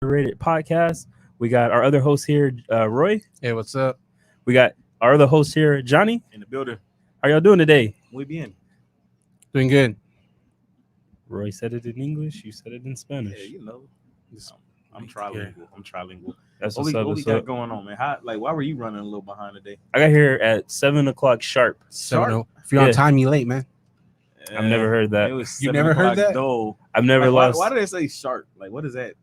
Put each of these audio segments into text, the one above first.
Underrated Podcast. We got our other host here, Roy. Hey, what's up? We got our other host here, Johnny. In the building. How y'all doing today? We bien. Doing good. Roy said it in English. You said it in Spanish. Yeah, I'm trilingual. That's What what's we, up. what we What's got up. going on, man? Why were you running a little behind today? I got here at 7:00 sharp. Sharp? If you're Yeah. on time, you late, man. I've never heard that. It was You 7 never heard o'clock that? Though. I've never Like, lost. why do they say sharp? Like, what is that?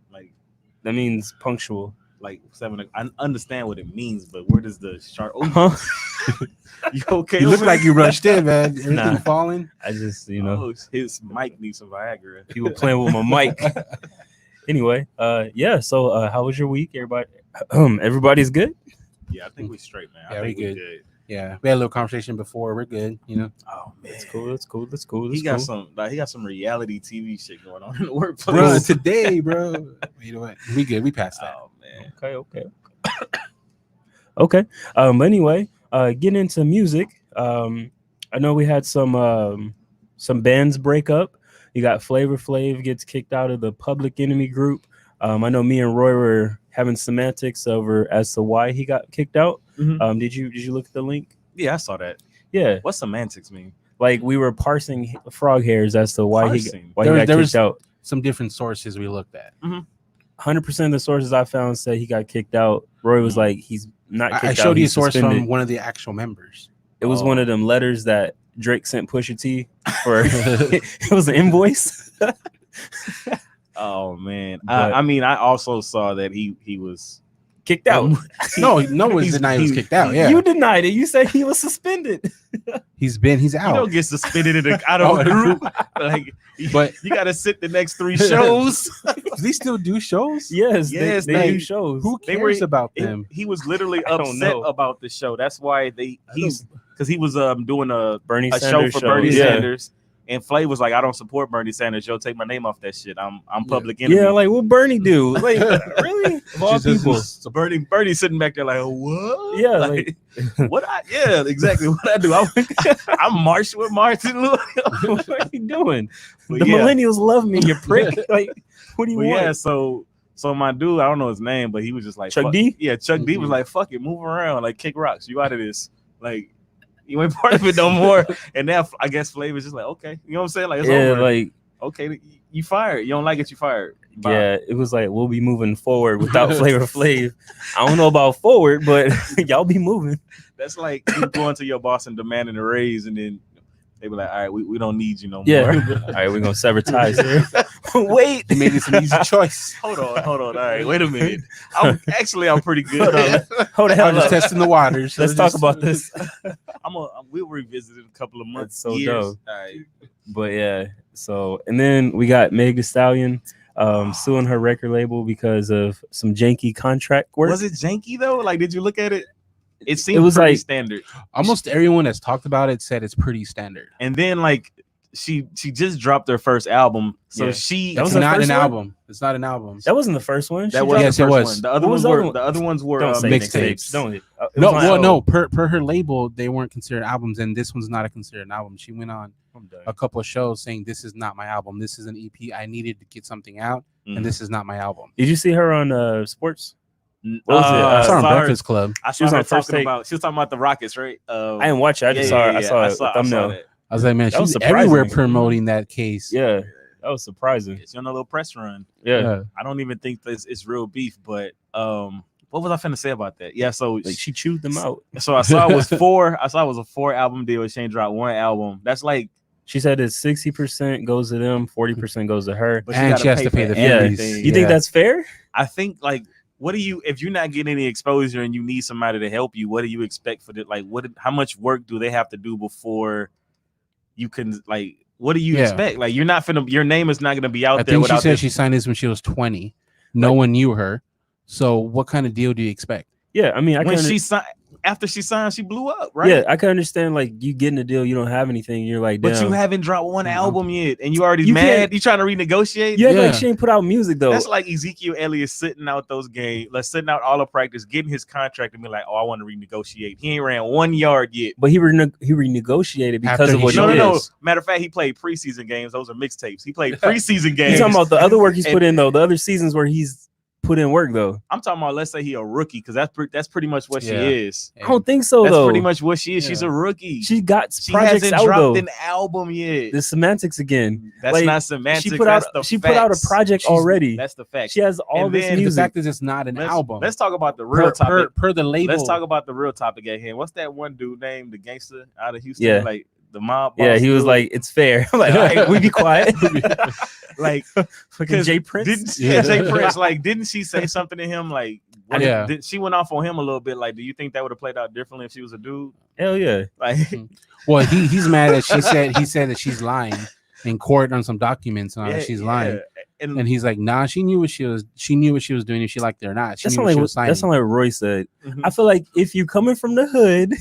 That means punctual. Like 7. I understand what it means, but where does the sharp? Oh, Huh? you okay? You look over like there? you rushed in, man. Everything Nah. falling. I just, Oh, his mic needs some Viagra. people playing with my mic. Anyway, yeah. So, how was your week, everybody? Everybody's good. Yeah, I think we straight, man. Yeah, I think we we good. Yeah, we had a little conversation before. We're good, you know. Oh man, That's cool. That's cool. That's cool. He That's got cool. some. He got some reality TV shit going on in the workplace. Bro, today, bro. You know what? We good. We passed that. Oh man. Okay. Okay. But anyway, getting into music. I know we had some bands break up. You got Flavor Flav gets kicked out of the Public Enemy group. I know me and Roy were having semantics over as to why he got kicked out. Mhm. Did you look at the link? Yeah, I saw that. Yeah, What's semantics mean? like we were parsing frog hairs as to why Parsing? he There got was- kicked out. Some different sources we looked at. 100% of the sources I found said he got kicked out. Roy was like, he's not kicked I out. showed you a he's source suspended. from one of the actual members. It was one of them letters that Drake sent Pusha T for. It was an invoice. Oh man. But- I mean, I also saw that he was Kicked out. No one He's- denied he was he- kicked out. Yeah, You denied it. You said he was suspended. he's you out. don't get suspended out of a group. Like, But- you got to sit the next 3 shows. Do they still do shows? Yes, Yes, they they- do shows. Who They cares were- about them? He was literally I don't upset know. about the show. That's why he's because he was doing Bernie a show Sanders for Bernie yeah. Sanders. And Flav was like, I don't support Bernie Sanders. Yo, take my name off that shit. I'm public enemy. Yeah, like what Bernie do? Like really? Of all Jesus. people. So Bernie sitting back there like, what? Yeah, like, yeah, exactly. What I do? I'm marched with Martin Luther. What are you doing? But The yeah. millennials love me, you prick. Like, what do you But want? yeah, so my dude, I don't know his name, but he was just like Chuck fuck. D? Yeah, Chuck D was Mhm. like, fuck it, move around, like kick rocks. You out of this. Like, you ain't part of it no more. And now I guess Flavor's just like, okay. You know what I'm saying? Like, it's Yeah, over. like Okay, you fired. You don't like it, you fired. Bye. yeah, it was like we'll be moving forward without Flavor Flav. I don't know about forward, but y'all be moving. That's like you going to your boss and demanding a raise, and then they be like, all right, we don't need you no Yeah. more. All right, we're gonna sever ties here. Wait. He made it an easy choice. Hold on. All right, wait a minute. I'm pretty good. Hold on. Hold the I'm hell just up. testing the waters. Let's talk about this. We'll revisit in a couple of months. That's so years. dope. All right. But yeah, so and then we got Meg Thee Stallion suing her record label because of some janky contract work. Was it janky though? Like, did you look at it? It seemed was pretty like- standard. Almost everyone that's talked about it said it's pretty standard. And then like she just dropped her first album, so Yeah. she That was It's the not first an one? album. It's not an album. That wasn't the first one. that She was dropped- Yes, the it first was. one. The other What ones was the were other one? the other ones were Don't say mixtapes. mixtapes. Don't. It was No, on well, album. no. Per her label, they weren't considered albums, and this one's not considered an album. She went on I'm done. a couple of shows saying this is not my album. This is an EP. I needed to get something out, Mhm. and this is not my album. Did you see her on sports? What was it? I saw her on saw her- Breakfast Club. I She saw was her on First talking Take. about. She was talking about the Rockets, right? I didn't watch it. I just saw. I saw a thumbnail. that. I was like, man, That was she's everywhere surprising. promoting that case. Yeah, that was surprising. She's on a little press run. Yeah, I don't even think this it's real beef, but what was I finna say about that? Yeah, so like she chewed them out. so I saw it was 4. I saw it was a 4 album deal. She ain't dropped 1 album. That's like, She said it's 60% goes to them, 40% goes to her. but And gotta she has to pay for the Yeah. fees. everything. You think Yeah. that's fair? I think like, what do you if you're not getting any exposure and you need somebody to help you? What do you expect for that? Like, how much work do they have to do before you can like? What do you Yeah. expect? Like, you're not finna. Your name is not gonna be out I there think she without said this. she signed this when she was 20. No one knew her. So what kind of deal do you expect? Yeah, I mean, I When can. she signed, after she signed, she blew up, right? Yeah, I can understand. Like you getting a deal, you don't have anything. You're like, But damn. you haven't dropped 1 Mhm. album yet, and you already You mad. can't- You trying to renegotiate? Yeah, Yeah. like she ain't put out music though. That's like Ezekiel Elliott sitting out those games, like sitting out all the practice, getting his contract, and be like, "Oh, I want to renegotiate." He ain't ran 1 yard yet. But he renegotiated because After of he what showed he No, did. no. Matter of fact, he played preseason games. Those are mixtapes. He played preseason You games. talking about the other work he's And- put in though? The other seasons where he's put in work though. I'm talking about, let's say he a rookie, because that's pretty much what she Yeah. is. I don't think so That's though. pretty much what she is. She's Yeah. a rookie. She got She projects hasn't out dropped though. an album yet. The semantics again. That's Like, not semantics. She put out that's the put out a facts. project already. That's the fact. She has all And this then The music. fact is, it's not an album. Let's talk about the real per, topic. per the label. Let's talk about the real topic at hand. What's that one dude named the gangster out of Houston? Yeah. Like the mob. Yeah, boss he was dude? like, "It's fair." I'm like, all right, we be quiet. like Fucking Jay Prince. Didn't Jay Prince, like, didn't she say something to him? Like, Yeah. she went off on him a little bit. Like, do you think that would have played out differently if she was a dude? Hell yeah. Like, Well, he's mad that he said that she's lying in court on some documents and all that she's lying. And he's like, nah, she knew what she was doing, if she liked it or not. She That's knew not what like she was signing. that's not like Roy said. Mhm. I feel like if you coming from the hood,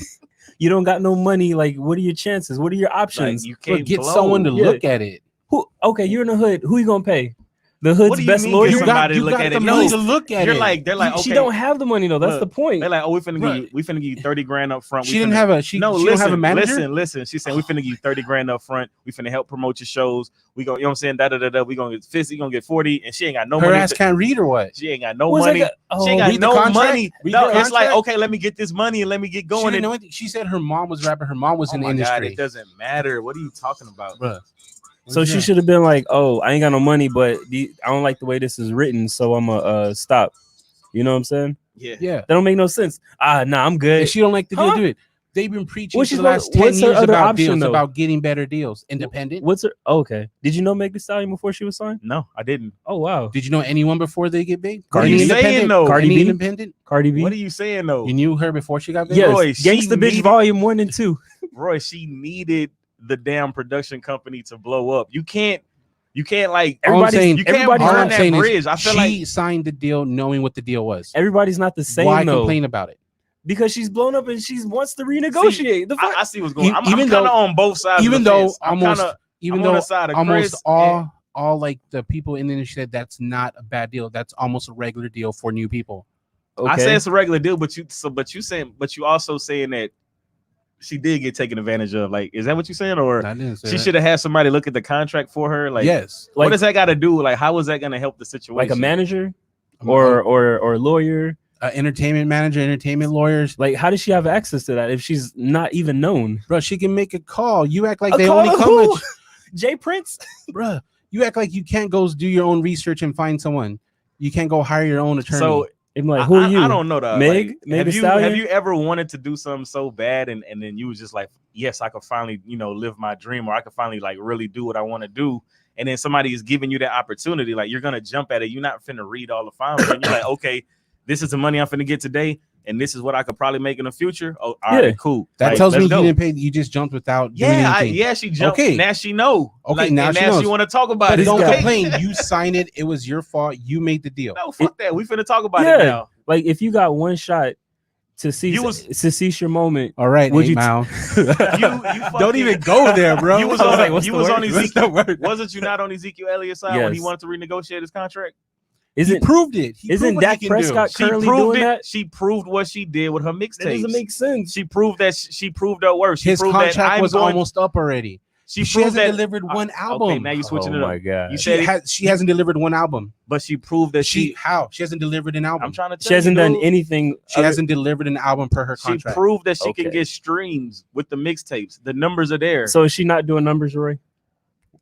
you don't got no money. Like, what are your chances? What are your options? like, you But can't get blow. someone to Yeah. look at it. Who? Okay, you're in the hood. Who you gonna pay? The What hood's do you best mean lawyer. get You somebody got, to look got at the it? money No. to look at They're it. like, okay. She don't have the money though. That's Look, the point. They're like, oh, we finna Bruh. give you, we finna give you 30 grand up front. She didn't have a she. No, she listen, don't have a manager. listen. She's saying we finna give you 30 grand up front. We finna help promote your shows. We go, you know what I'm saying? Da. We gonna get 50, gonna get 40, and she ain't got no Her money. ass can't read or what? She ain't got no What's that money. got- She ain't oh, got read the no contract? money. Read No, the it's like, contract? okay, let me get this money and let me get She going. didn't And, know anything. She said her mom was rapping. Her mom was oh in the my God, industry. it doesn't matter. What are you talking about? Bruh. So she should have been like, "Oh, I ain't got no money, but I don't like the way this is written, so I'm gonna stop." You know what I'm saying? Yeah. Yeah. That don't make no sense. Nah, I'm good. And she don't like the Huh? deal. Do it. They've been preaching What's for she the last supposed- 10 what's her years other about option, deals, though? about getting better deals. Independent. What's her? Oh, okay. Did you know Meg Thee Stallion before she was signed? No, I didn't. Oh wow. Did you know anyone before they get big? What are Any you saying, independent? though? Cardi Any B? independent? Cardi B. What are you saying though? You knew her before she got big? Yes. Roy, she Gangsta Bitch needed- Volume 1 and 2. Roy, she needed the damn production company to blow up. You can't like All I'm Everybody's- saying, you can't everybody's all burn I'm that saying bridge. is I feel she like signed the deal knowing what the deal was. Everybody's not the same Why though. complain about it? Because she's blown up and she wants to renegotiate. The fuck? I see what's going on. I'm Even kind of though- on both sides. Even of the though fence. I'm almost, kinda- even I'm on though the side of almost Chris all like the people in the industry said that's not a bad deal. That's almost a regular deal for new people. I say it's a regular deal, but you also saying that she did get taken advantage of. Like, is that what you're saying? Or I didn't say she that. should have had somebody look at the contract for her? Like, Yes. what Like- does that got to do? Like, how is that going to help the situation? like a manager or lawyer. Entertainment manager, entertainment lawyers. Like, how does she have access to that if she's not even known? Bro, she can make a call. You act like A they call only to come who? with Jay Prince? bro. You act like you can't go do your own research and find someone. You can't go hire your own attorney. So I'm like, who are you? I don't know. Dog. Meg? Like, Meg have Thee you Stallion? ever wanted to do something so bad and then you was just like, yes, I could finally, live my dream, or I could finally like really do what I want to do. And then somebody is giving you that opportunity, like you're gonna jump at it. You're not finna read all the fine print. You're like, okay, this is the money I'm finna get today, and this is what I could probably make in the future. Oh, all right, cool. that Like, tells me let's you go. didn't pay. You just jumped without doing anything. She jumped. Okay. Now she know. Okay, Like, now and she now knows. she want to talk about But it. don't guy- complain. You signed it. It was your fault. You made the deal. No, fuck that. We finna talk about Yeah. it now. Like, if you got one shot to cease your moment, All right, Would 8 you Mile. You Don't fucking- even go there, bro. You was I was on, like, what's you the was word? on What's Ezekiel. the word? Wasn't you not on Ezekiel Elliott's side when he Yes. wanted to renegotiate his contract? He isn't proved it. He isn't proved what he Dak can Prescott do. currently proved doing it. that? She proved what she did with her That mixtapes. doesn't make sense. She proved that she proved her worth. She His proved that contract I'm was going, almost up already. She She proved hasn't that. delivered one album. Okay, now you switching Oh it my up. god. You She said it, she hasn't delivered one album. but she proved that She hasn't delivered an album. I'm trying to. Tell She hasn't you, done dude. anything. She hasn't delivered an album per her She contract. proved that she can Okay. get streams with the mixtapes. The numbers are there. So is she not doing numbers, Roy?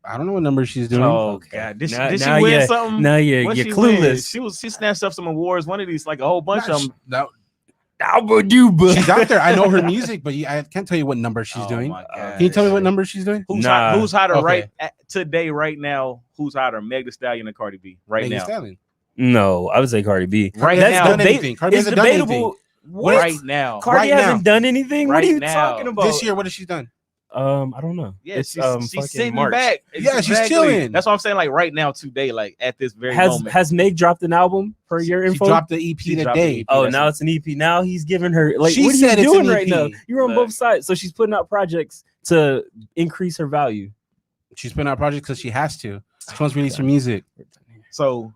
I don't know what number she's doing. oh Okay. god, did Now- she now win you- something? Now you're What'd you're she win? clueless. She snatched up some awards. One of these, like a whole bunch of them. No, Alba-duba. she's out there. I know her music, but I can't tell you what number she's doing. My God. Can you tell me what number she's doing? Who's Nah. hot, who's hotter Okay. right today, right now? Who's hotter, Meg Thee Stallion or Cardi B? Right Megan now, Thee Stallion. No, I would say Cardi B. Right That's now. Done debate- anything. Cardi It's hasn't done anything. debatable. What? right now. Cardi Right hasn't done anything. What Right are you now. talking about? This year, what has she done? I don't know. Yeah, it's she's fucking sitting March. back. Yeah, she's chilling. That's what I'm saying. Like right now, today, like at this very Has moment. has Meg dropped an album per your She info? dropped the EP She dropped today. the EP. Oh, That's now it. it's an EP. Now he's giving her like, She what are said you it's doing an right EP. now? You're on Look. both sides. So she's putting out projects to increase her value. She's putting out projects because she has to. She wants to release her music. So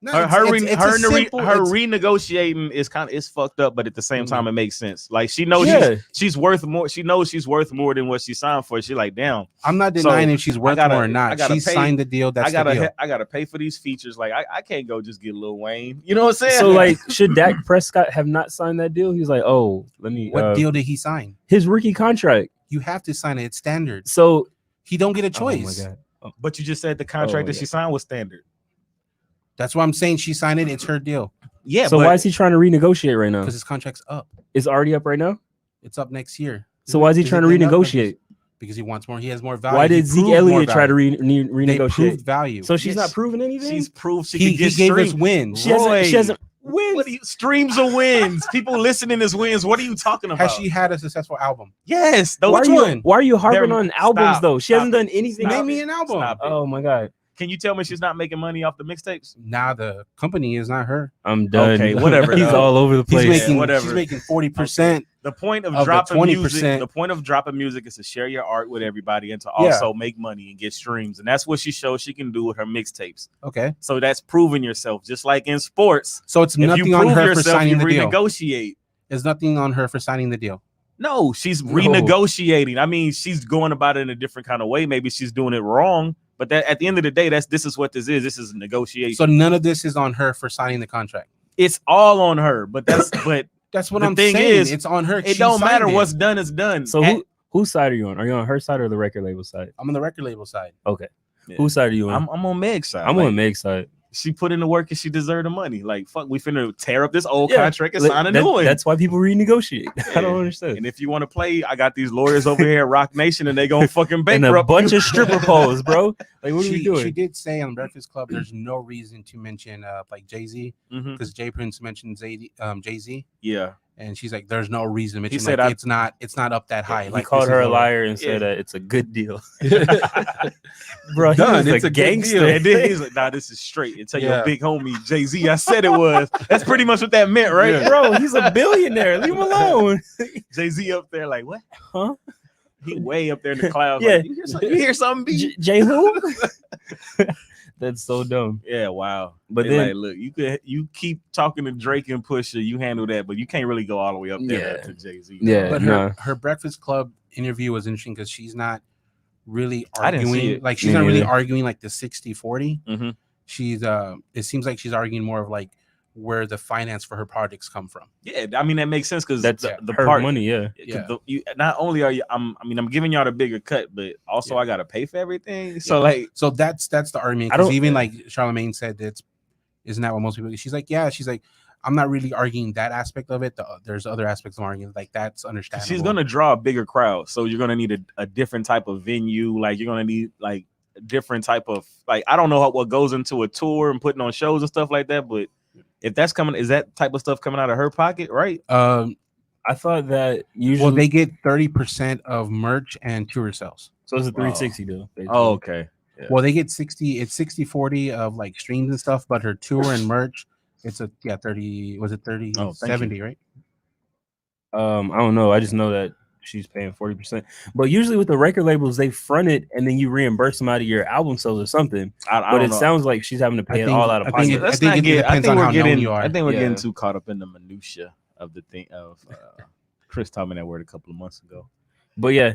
No, renegotiating is kind of it's fucked up, but at the same time it makes sense. Like she knows she's worth more. She knows she's worth more than what she signed for. She's like, damn. I'm not denying if she's worth more or not. She signed the deal. That's the deal. I gotta pay for these features. Like I can't go just get Lil Wayne. You know what I'm saying? So like, should Dak Prescott have not signed that deal? He's like, oh, let me. What deal did he sign? His rookie contract. You have to sign it. It's standard. So he don't get a choice. Oh my God. But you just said the contract that she signed was standard. That's why I'm saying she signed it. It's her deal. Yeah. So why is he trying to renegotiate right now? Because his contract's up. It's already up right now. It's up next year. So why is he trying to renegotiate? Because he wants more. He has more value. Why did Zeke Elliott try to renegotiate? They proved value. So she's not proving anything. She's proved she can get he gave us wins. She hasn't wins. What are you, streams of wins? People listening as wins. What are you talking about? Has she had a successful album? Yes. Which one? Why are you harping on albums though? She hasn't done anything. Name me an album. Oh my God. Can you tell me she's not making money off the mixtapes? Nah, the company is not her. I'm done. Okay, whatever. He's all over the place. She's making 40%. The point of dropping music is to share your art with everybody and to also make money and get streams. And that's what she shows she can do with her mixtapes. Okay. So that's proving yourself, just like in sports. So it's nothing on her for signing the deal. Renegotiate. There's nothing on her for signing the deal. No, she's renegotiating. I mean, she's going about it in a different kind of way. Maybe she's doing it wrong. But that at the end of the day, this is what this is. This is negotiation. So none of this is on her for signing the contract. It's all on her. But that's what I'm saying. It's on her. It don't matter. What's done is done. So whose side are you on? Are you on her side or the record label side? I'm on the record label side. Okay. Yeah. Whose side are you on? I'm on Meg's side. I'm on Meg's side. She put in the work and she deserved the money. Like, fuck, we finna tear up this old contract and sign a new one. That's why people renegotiate. I don't understand. And if you want to play, I got these lawyers over here at Rock Nation and they gonna fucking bankrupt and a bunch of stripper poles, bro. Like, what are we doing? She did say on Breakfast Club there's no reason to mention like Jay-Z because Jay Prince mentioned Jay-Z. Yeah. And she's like, "There's no reason." He said, "It's not up that high." He called her a liar and said that it's a good deal. Bro, it's a gangster. And then he's like, "Nah, this is straight." And tell your big homie Jay-Z, I said it was. That's pretty much what that meant, right? Yeah. Bro, he's a billionaire. Leave him alone. Jay-Z up there, like, what? Huh? He way up there in the clouds. Yeah, like, you hear something? B? Jay who? That's so dumb. Yeah, wow. But then, like, look, you keep talking to Drake and Pusha, you handle that, but you can't really go all the way up there to Jay-Z. Yeah, but her Breakfast Club interview was interesting because she's not really arguing. I didn't see it. Like she's not really arguing like the 60-40. Mm-hmm. She's it seems like she's arguing more of like where the finance for her projects come from. Yeah, I mean that makes sense because that's the her part, money. Yeah. Not only are you, I'm giving y'all the bigger cut, but also I gotta pay for everything. So so that's the argument. Because even like Charlamagne said, isn't that what most people? She's like, I'm not really arguing that aspect of it. There's other aspects of arguing, like that's understandable. She's gonna draw a bigger crowd, so you're gonna need a different type of venue. Like you're gonna need like a different type of like I don't know what goes into a tour and putting on shows and stuff like that, but if that's coming, is that type of stuff coming out of her pocket, right? I thought that usually they get 30% of merch and tour sales. So it's a 360 deal. Oh, okay. Yeah. Well, they get 60-40 of like streams and stuff, but her tour and merch, it's a 30. Was it 30? 70, right? I don't know. I just know that she's paying 40%. But usually with the record labels, they front it and then you reimburse them out of your album sales or something. But it sounds like she's having to pay it all out of pocket. I think it depends on how known you are. I think we're getting too caught up in the minutia of the thing of Chris taught me that word a couple of months ago. But yeah,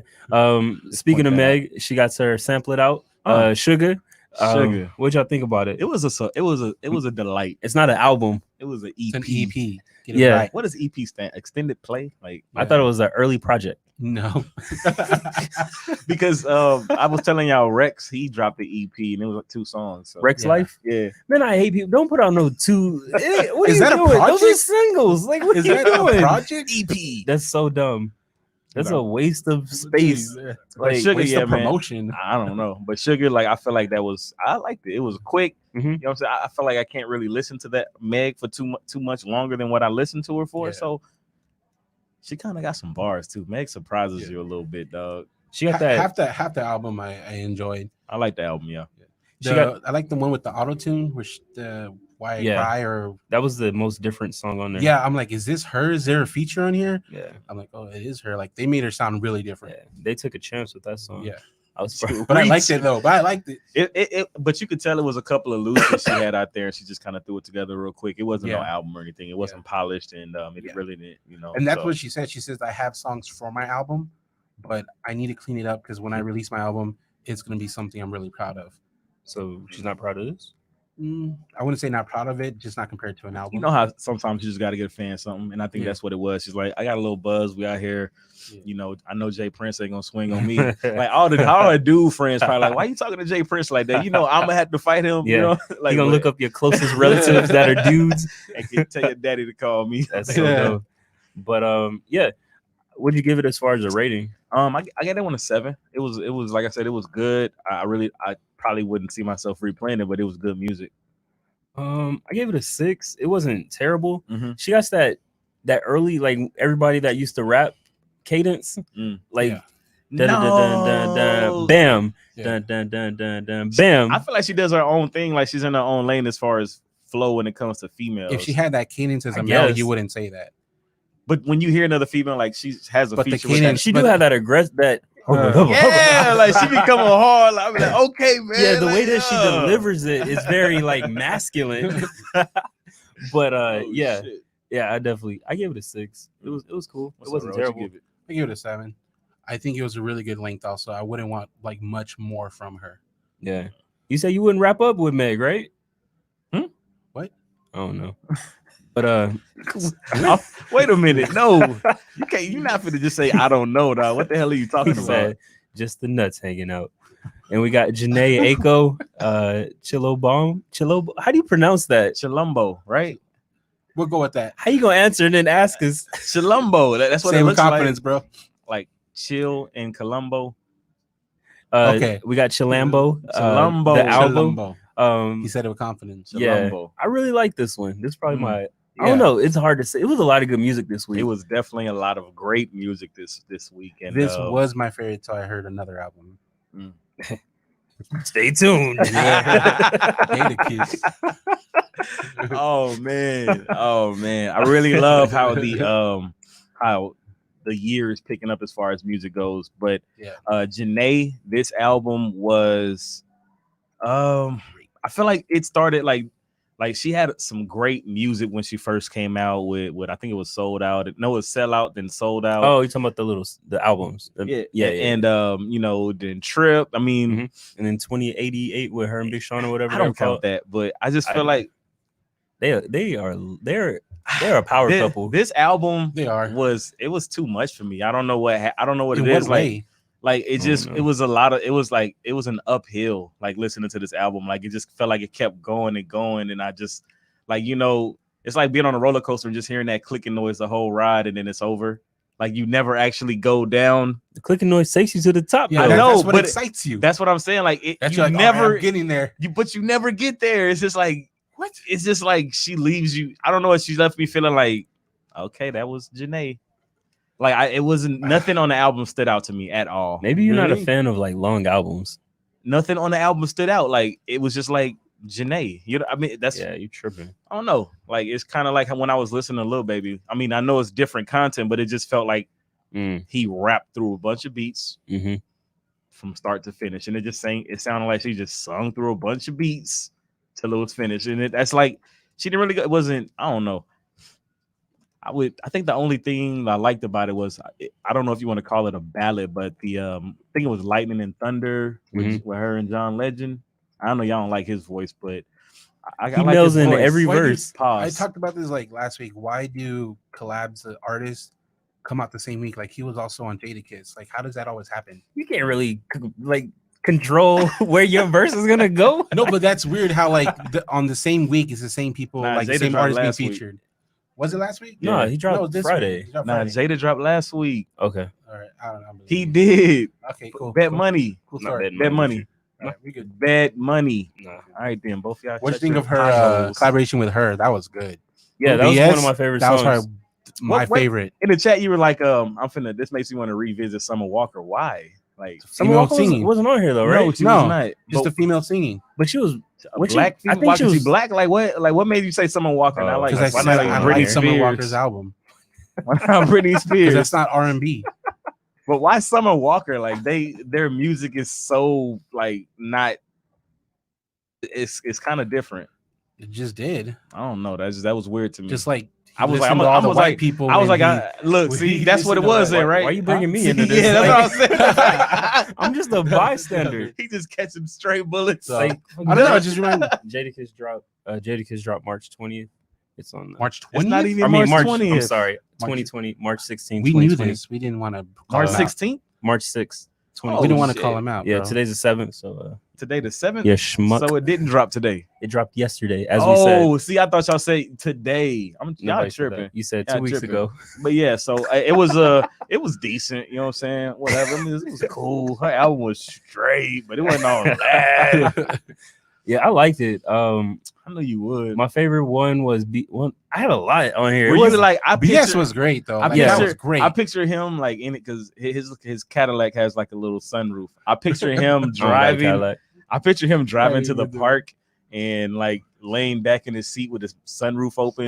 speaking of Meg, she got her sample it out. Sugar. What'd y'all think about it? It was a delight. It's not an album. It was an It's EP. an EP. Right. What does EP stand? Extended play? Like I thought it was an early project. No. Because I was telling y'all Rex, he dropped the EP and it was like 2 songs. So. Rex Life? Yeah. Man, I hate people. Don't put out no 2. What is that doing? a project? Those are singles. Like what is are that you doing? A project? EP. That's so dumb. That's a waste of space. Like Sugar, waste of promotion. I don't know. But Sugar, like I feel like I liked it. It was quick. Mm-hmm. You know what I'm saying? I feel like I can't really listen to that Meg for too much longer than what I listened to her for. Yeah. So she kind of got some bars too. Meg surprises you a little bit, dog. She got that half the album I enjoyed. I like the album, yeah. I like the one with the auto tune, which the Why I Cry or that was the most different song on there. Yeah, I'm like, is this her? Is there a feature on here? Yeah, I'm like, oh, it is her. Like they made her sound really different. Yeah, they took a chance with that song. Yeah, I was surprised. But I liked it though. But I liked it. But you could tell it was a couple of loops she had out there, and she just kind of threw it together real quick. It wasn't no album or anything. It wasn't polished, and it really didn't, And that's what she said. She says, I have songs for my album, but I need to clean it up because when I release my album, it's going to be something I'm really proud of. So she's not proud of this? I wouldn't say not proud of it, just not compared to an album. You know how sometimes you just got to get a fan something, and I think that's what it was. She's like, I got a little buzz. We out here, I know Jay Prince ain't gonna swing on me. Like all our dude friends probably like, why you talking to Jay Prince like that? I'm gonna have to fight him. Yeah. Like you gonna look up your closest relatives that are dudes and tell your daddy to call me. That's so dope. But what'd you give it as far as a rating? I got that one a 7. It was like I said, it was good. I probably wouldn't see myself replaying it, but it was good music. I gave it a 6. It wasn't terrible. Mm-hmm. She got that early, like everybody that used to rap cadence, like dun, dun, dun, dun, dun, bam, dun, dun, dun, dun, dun, bam. I feel like she does her own thing, like she's in her own lane as far as flow when it comes to females. If she had that cadence as a male, you wouldn't say that. But when you hear another female, like she has a feature, cadence, she do have that aggressive like she be coming hard. Like, I'm like, okay, man. Yeah, the way that she delivers it is very like masculine. But shit. I gave it a 6. It was cool. It wasn't terrible. I give it a 7. I think it was a really good length. Also, I wouldn't want like much more from her. Yeah, you said you wouldn't wrap up with Meg, right? What? I don't know. But wait a minute. No, you can't. You're not finna just say I don't know, dog. What the hell are you talking about? Just the nuts hanging out. And we got Janae Aiko, Chilombo. How do you pronounce that? Chilombo, right? We'll go with that. How you gonna answer and then ask us? Chilombo. That's what it looks with confidence, like. Bro. Like chill in Colombo. Okay, we got Chilambo. Chilombo. The album. Chilombo. He said it with confidence. Chilombo. I really like this one. This is probably my. I don't know. It's hard to say. It was a lot of good music this week. It was definitely a lot of great music this week. And this was my favorite till I heard another album. Stay tuned. Oh man. I really love how the year is picking up as far as music goes. But Janae, this album was I feel like it started like she had some great music when she first came out with I think it was Sold Out. No, it was Sell Out, then Sold Out. Oh, you're talking about the albums. Yeah. And then Trip. I mean, and then 2088 with her and Big Sean or whatever. I don't count that, but I just feel like they're a power couple. This album was too much for me. I don't know what it is. Like it just it was an uphill like listening to this album. Like it just felt like it kept going and going, and I just like it's like being on a roller coaster and just hearing that clicking noise the whole ride, and then it's over. Like you never actually go down. The clicking noise takes you to the top. Yeah, I know, that's what excites you. That's what I'm saying. Like you like, never getting there. But you never get there. It's just like what? It's just like she leaves you. I don't know. She left me feeling like, okay, that was Janae. Like it wasn't nothing on the album stood out to me at all. Maybe you're not a fan of like long albums. Nothing on the album stood out. Like it was just like Janae. I mean, you tripping. I don't know. Like it's kind of like when I was listening to Lil Baby. I mean, I know it's different content, but it just felt like he rapped through a bunch of beats from start to finish, and it sounded like she just sung through a bunch of beats till it was finished, and that's like she didn't really. It wasn't. I don't know. I think the only thing I liked about it was I don't know if you want to call it a ballad, but I think it was Lightning and Thunder with her and John Legend. I don't know y'all don't like his voice, but I he like nails his in voice. every verse. I talked about this like last week. Why do collabs the artists come out the same week? Like he was also on Jadakiss. Like how does that always happen? You can't really like control where your verse is gonna go. No, but that's weird. How like on the same week is the same people, like the same artists being featured. Was it last week? No, he dropped Friday. Jada dropped last week. Okay. All right. I don't know. He did. Okay, cool. Bet money. Cool story. Bet money. All right, we good. Bet money. No. All right, then. Both y'all. What do you think of her collaboration with her? That was good. Yeah, that was one of my favorite songs. That was my favorite. In the chat, you were like, this makes me want to revisit Summer Walker. Why? Like Summer Walker wasn't on here though, right? No, she was not. Just a female singing. But she was black. I think she was black. Like what? Like what made you say Summer Walker? Because I said I like Summer Walker's album. Why not Britney Spears? Because that's not R&B. But why Summer Walker? Like their music is so like not. It's kind of different. It just did. I don't know. That was weird to me. Just like I was like, all I the was white like, people. I was like, when look, when see, he that's what it listened to was, that. then, right? Why are you bringing me into this? Yeah, that's Like, what I'm saying. I'm just a bystander. He just catching straight bullets. So, I don't know. Just remember Jadakiss dropped March 20th. It's on March It's 20th. not even March 20th. I'm sorry, March- 2020, March 16th. We knew 2020. this. We didn't want to. March 16th. March 6th. We didn't want to shit. call him out. Yeah, bro. today's the 7th. So Today the 7th. yeah, schmuck. So it didn't drop today. It dropped yesterday, as we said. Oh, see, I thought y'all say today. Y'all Nobody said that. tripping. You said Y'all 2 weeks tripping. ago. But yeah, so it was decent. You know what I'm saying? Whatever. I mean, it was cool. Her album was straight, but it wasn't all that. Yeah, I liked it. I know you would. My favorite one was I had a lot on here. Were It you was like I BS picture, was great though. I Like, that picture- was great. I picture him like in it because his Cadillac has like a little sunroof. I picture him driving. I picture him driving to the park and like laying back in his seat with his sunroof open,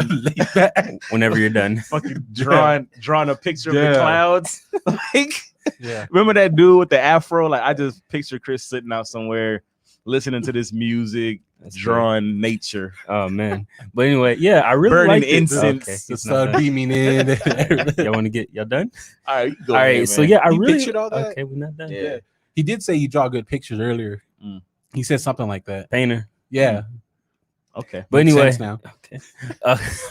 whenever you're done. fucking drawing a picture of the Yeah. clouds. Like, yeah. remember that dude with the afro? Like, I just picture Chris sitting out somewhere, listening to this music, That's drawing nature, Oh man. But anyway, yeah, I really burning liked it. incense. Okay, The he's sun not done. beaming in. Y'all want to get y'all done? All right, you go All ahead, right. So man. yeah, I You really pictured all that? Okay, we're not done. Yeah. He did say you draw good pictures earlier. Mm. He said something like that. Painter. Yeah. Okay, But Makes anyway, sense now. okay.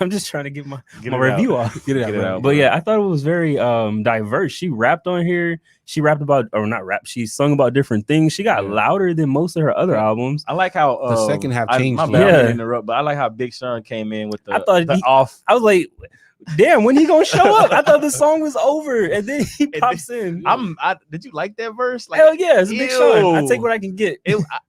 I'm just trying to get my Get my it out. review off. Get it out. Get it bro. out. But yeah, I thought it was very diverse. She rapped on here. She rapped about, or not rap. She sung about different things. She got Yeah. louder than most of her other albums. I like how The second half changed My a bad, lot. I didn't Yeah. interrupt, but I like how Big Sean came in with the, I thought the he- off. I was like, damn, when he gonna show up? I thought the song was over, and then he pops in. Did you like that verse? Like, Hell yeah, it's a Big Sean. I ew. take what I can get.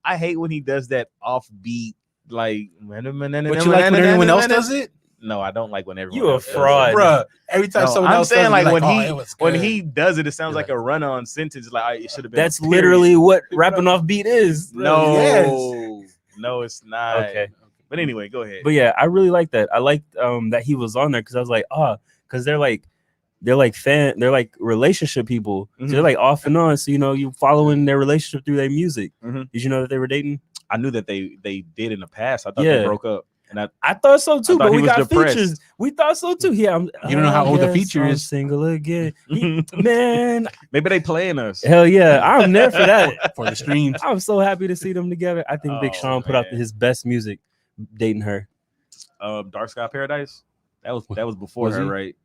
I hate when he does that offbeat, like. But But you like when everyone else does it? No, I don't like when everyone. You a else does it. fraud. Bruh, every time No, someone I'm else saying does like it, you're when oh, he it was when good. he does it, it sounds You're like a run-on sentence. Like it should have been. That's a period. literally what rapping off beat is. No, Yes. no, it's not. Okay. But anyway, go ahead. But yeah, I really like that. I liked that he was on there because I was like, because they're like relationship people. Mhm. So they're like off and on. So you following their relationship through their music. Mhm. Did you know that they were dating? I knew that they did in the past. I thought Yeah. they broke up, and I thought so too, thought but he we was got depressed. features. We thought so too. Yeah, You don't know how old the feature is. Single again, man. maybe they playing us. Hell yeah, I'm there for that. for the streams. I'm so happy to see them together. I think Big Oh, Sean put out man. his best music, dating her. Dark Sky Paradise. That was before Was her, he? right?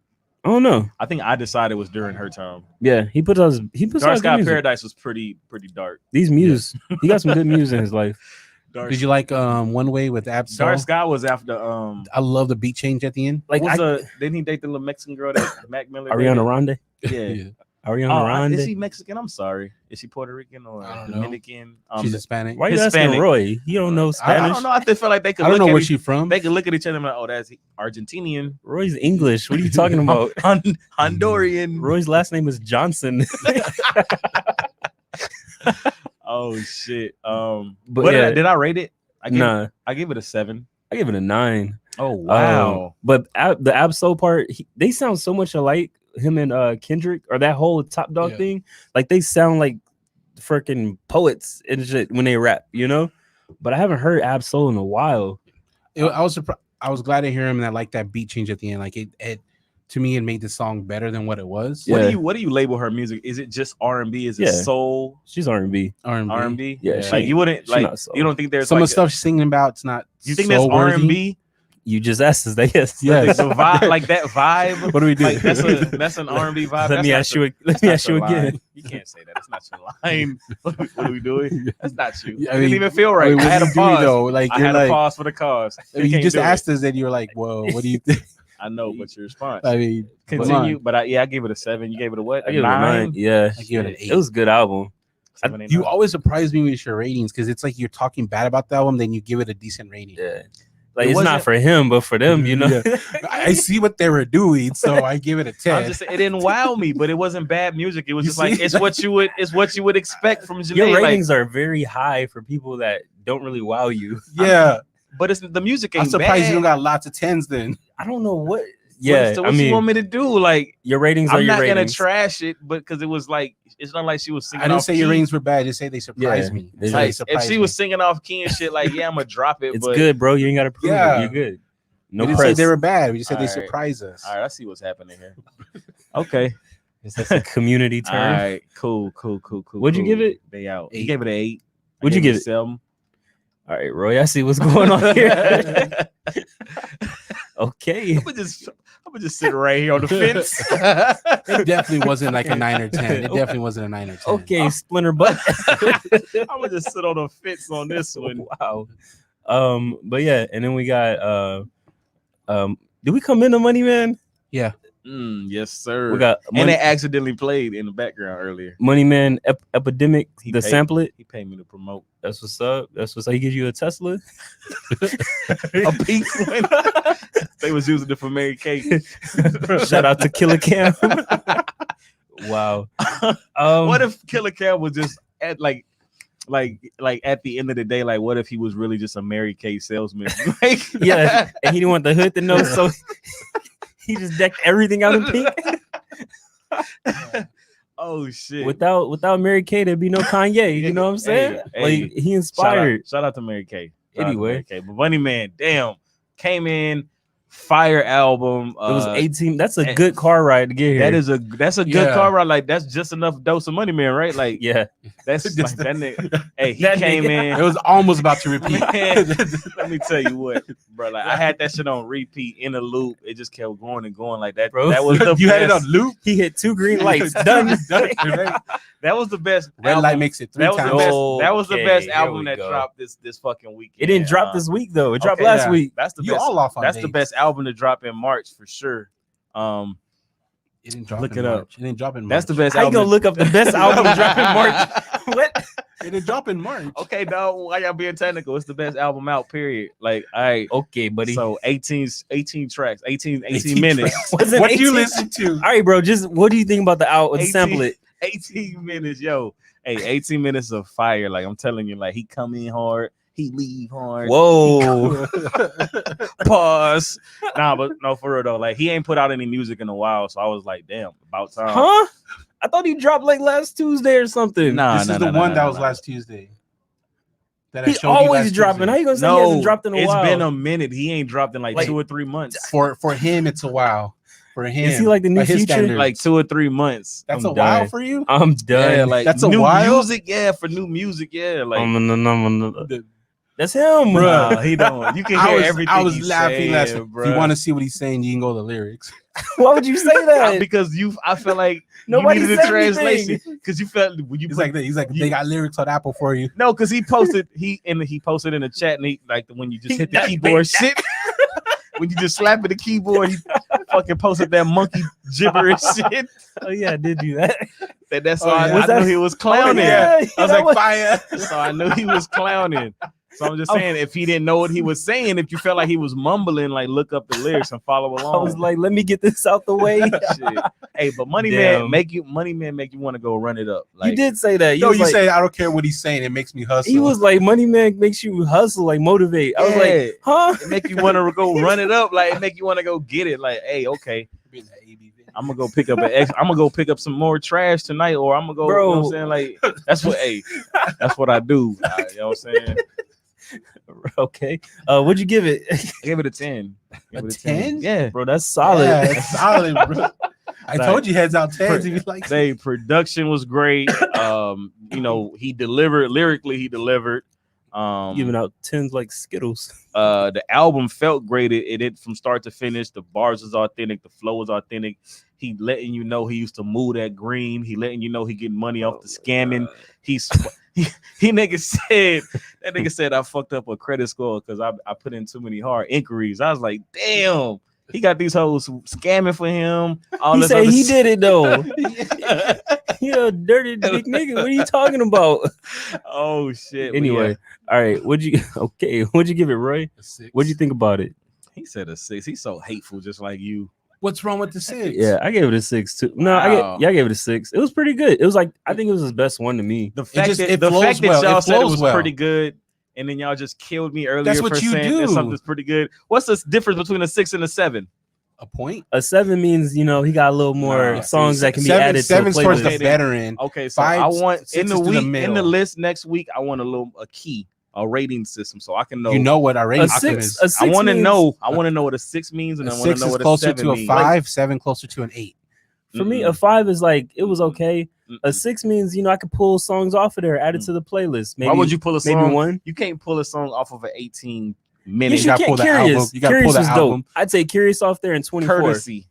I don't know. I think I decided it was during her time. Yeah, he puts out Dark good Sky music. Paradise was pretty dark. These muse, he got some good music in his life. Dark, Did you like One Way with Dark Absol? Sky was after I love the beat change at the end. Like didn't he date the little Mexican girl that Mac Miller? Ariana Grande. dated? Yeah. Ariana Grande. Is she Mexican? I'm sorry. Is she Puerto Rican or I don't know. Dominican? She's Hispanic. Why you Hispanic. asking Roy? You don't know I Spanish. don't know. I just feel like they could I don't look know at where each- she's from. They could look at each other and be like, oh, that's Argentinian. Roy's English. What are you talking about? Honduran. Roy's last name is Johnson. Oh shit. But What yeah, did I rate it? I gave it a 7. I give it a 9. Oh wow. But the Absol part, they sound so much alike. Him and Kendrick, or that whole Top Dog Yeah. thing, like they sound like freaking poets and shit when they rap, But I haven't heard Absol in a while. I was surprised. I was glad to hear him, and I like that beat change at the end. Like it to me, it made the song better than what it was. Yeah. What do you label her music? Is it just R&B? Is it Yeah. soul She's R&B. R&B. R&B? Yeah, she Like you wouldn't she like not soul. you don't think there's Some like of the stuff she's singing about, it's not. you think that's soul-worthy. R&B? You just asked us that. Yes. Yes. The vibe, like that vibe. What do we do? Like that's an R&B vibe. Let me ask you. Let me ask you again. You can't say that. That's not your line. What are we doing? That's not you. Yeah, I I didn't mean- even feel I right. mean, I what had do a you do, pause. though? Like I you're had like, a pause for the cause. I mean, you can't just do it. asked us, and you're like, "Whoa, what do you think?" I know, what's your response? I mean, Continue, but I gave it a 7. You gave it a what? I give it a 9. Yeah, I give it an 8. it was a good album. 7, 8, You 9. always surprise me with your ratings because it's like you're talking bad about the album, then you give it a decent rating. Yeah, like It it's not wasn't- for him, but for them, Yeah. I see what they were doing, so I give it a 10. I'm just saying, it didn't wow me, but it wasn't bad music. It was You just like see? it's what you would expect from Janae. Your Like, ratings are very high for people that don't really wow you. Yeah, but it's the music ain't I'm surprised bad. you don't got lots of 10s then. I don't know what Yeah, so what you want me to do? Like, your ratings are I'm your not gonna ratings. trash it, but because it was like, it's not like she was singing. I didn't off say key. your ratings were bad. Just say they surprised me. They Like, They if she surprised was me. singing off key and shit, like, yeah, I'm gonna drop it. It's but good, bro. You ain't gotta prove Yeah. it. You're good. No We didn't press. say they were bad. We just said they All right. surprised us. All right, I see what's happening here. Okay. That's a community All term. right, cool. What'd you give it? They out. 8. You gave it an 8. What'd you give it? 7. All right, Roy. I see what's going on here. Okay. I'm gonna just sit right here on the fence. It definitely wasn't like a 9 or 10. It definitely wasn't a 9 or 10. Okay, splinter butt. I'm gonna just sit on the fence on this one. Wow. But yeah, and then we got did we come into Money Man? Yeah. Yes, sir. We got and it accidentally played in the background earlier. Money Man Epidemic, He the paid- sample. He paid me to promote That's what's up. That's what's up. He gives you a Tesla. a pink one. They was using it for Mary Kate. Shout out to Killer Cam. Wow. What if Killer Cam was just at like at the end of the day, like what if he was really just a Mary Kate salesman? Like, yeah, and he didn't want the hood to know, so he just decked everything out in pink. Oh shit! Without Mary Kay, there'd be no Kanye. You know what I'm saying? Like he inspired. Shout out to Mary Kay. Anyway, but Money Man, damn, came in fire album. It was 18. That's a good car ride to get here. That's a good car ride. Like that's just enough dose of Money Man, right? Like yeah, that's like that nigga. Hey, he That came nigga. in. It was almost about to repeat. Man, let me tell you what, bro. Like I had that shit on repeat in a loop. It just kept going and going like that. Bro, that was the You best. had it on loop. He hit 2 green lights. Done. That was the best. Red album. light makes it 3 That was times. the best. That was the Okay, best here album we that go. dropped this fucking weekend. It didn't drop this week though. It dropped okay, last yeah. week. That's the You best. all off on That's the dates. best album to drop in March for sure. It didn't drop Look in it up. March. It didn't drop in March. That's the best How you album. gonna look up the best album to drop in March? What? It didn't drop in March. Okay, dog. Why y'all being technical? It's the best album out. Period. Like, all right. Okay, buddy. So 18 tracks, 18 minutes. Wasn't What do you 18? listen to? All right, bro. Just what do you think about the out? 18. Sample it. 18 minutes, yo. Hey, 18 minutes of fire. Like I'm telling you, like he come in hard, he leave hard. Whoa. Pause. Nah, but no, for real though. Like he ain't put out any music in a while, so I was like, damn, about time. Huh? I thought he dropped like last Tuesday or something. Nah, This is the one that was last Tuesday. That I He's showed you always last dropping. Tuesday. How you gonna say he hasn't dropped in a while? It's been a minute. He ain't dropped in like 2 or 3 months. For him, it's a while. For him, Is he like the new by his Future? standards. Like 2 or 3 months. That's I'm a while done. for you. I'm done. Yeah, like That's a new while? music. Yeah, for new music. Yeah, like That's him, nah, he don't. You can hear everything. I was he's laughing last. saying, If you want to see what he's saying, you can go to the lyrics. Why would you say that? because I felt like Nobody you needed said a translation anything. because you felt when you He's put, like they got lyrics on Apple for you. no, because he posted he posted in the chat and he like when you just hit the keyboard shit. When you just slap at the keyboard, he fucking posted that monkey gibberish shit. Oh yeah, I did do that. That's Oh, why yeah. I Was that- knew he was clowning. yeah. I was that like, fire. So I knew he was clowning. So I'm just saying, if he didn't know what he was saying, if you felt like he was mumbling, like look up the lyrics and follow along. I was like, let me get this out the way. Shit. Hey, but Money Damn. Man make you want to go run it up. Like, You did say that. No, was you like, say I don't care what he's saying. It makes me hustle. he was like, Money Man makes you hustle, like motivate. I was Yeah. like, huh? it make you want to go run it up. Like it make you want to go get it. Like, hey, okay, I'm gonna go pick up I'm gonna go pick up some more trash tonight, or I'm gonna go. Bro. You know what I'm saying? Like that's what I do. You know what I'm saying? Okay. What'd you give it? I gave it a 10. Give A it 10? Yeah. Bro, that's solid. Yeah, it's solid, bro. I Like, told you heads out tens if you like. Say production was great. You know, he delivered lyrically. He delivered. Giving out 10s like Skittles. The album felt great. It from start to finish. The bars was authentic. The flow was authentic. He letting you know he used to move that green. He letting you know he getting money off the scamming. He nigga said I fucked up a credit score because I put in too many hard inquiries. I was like, damn. He got these hoes scamming for him. All He this said other he shit. did it though. He a dirty dick nigga. What are you talking about? Oh shit. But Anyway, yeah, all right. What'd you give it, Roy? What'd you think about it? he said a 6. He's so hateful, just like you. What's wrong with the 6? Yeah, I gave it a 6 too. No, Wow. I gave it a 6. It was pretty good. It was like I think it was his best one to me. The fact it that flows well. y'all It said it flows was well. pretty good, and then y'all just killed me earlier That's what for you saying do. that something's pretty good. What's the difference between a 6 and a 7? A point. A 7 means he got a little more songs that can be added to a Seven's towards playlist. the veteran. Okay, so I want in the week in the list next week. I want a key, a rating system, so I can know. You know what our rating system is. A 6 I want to means, know. I want to know what a 6 means, and I want to know what a 7 closer to a means. 5, 7 closer to an 8. For me, a 5 is like it was okay. A 6 means I could pull songs off of there, add it to the playlist. Maybe, why would you pull a song? Maybe one. You can't pull a song off of an 18 Yes, minute. you can't. Curious. You got to pull the album. Dope. I'd say Curious off there in 24. Courtesy.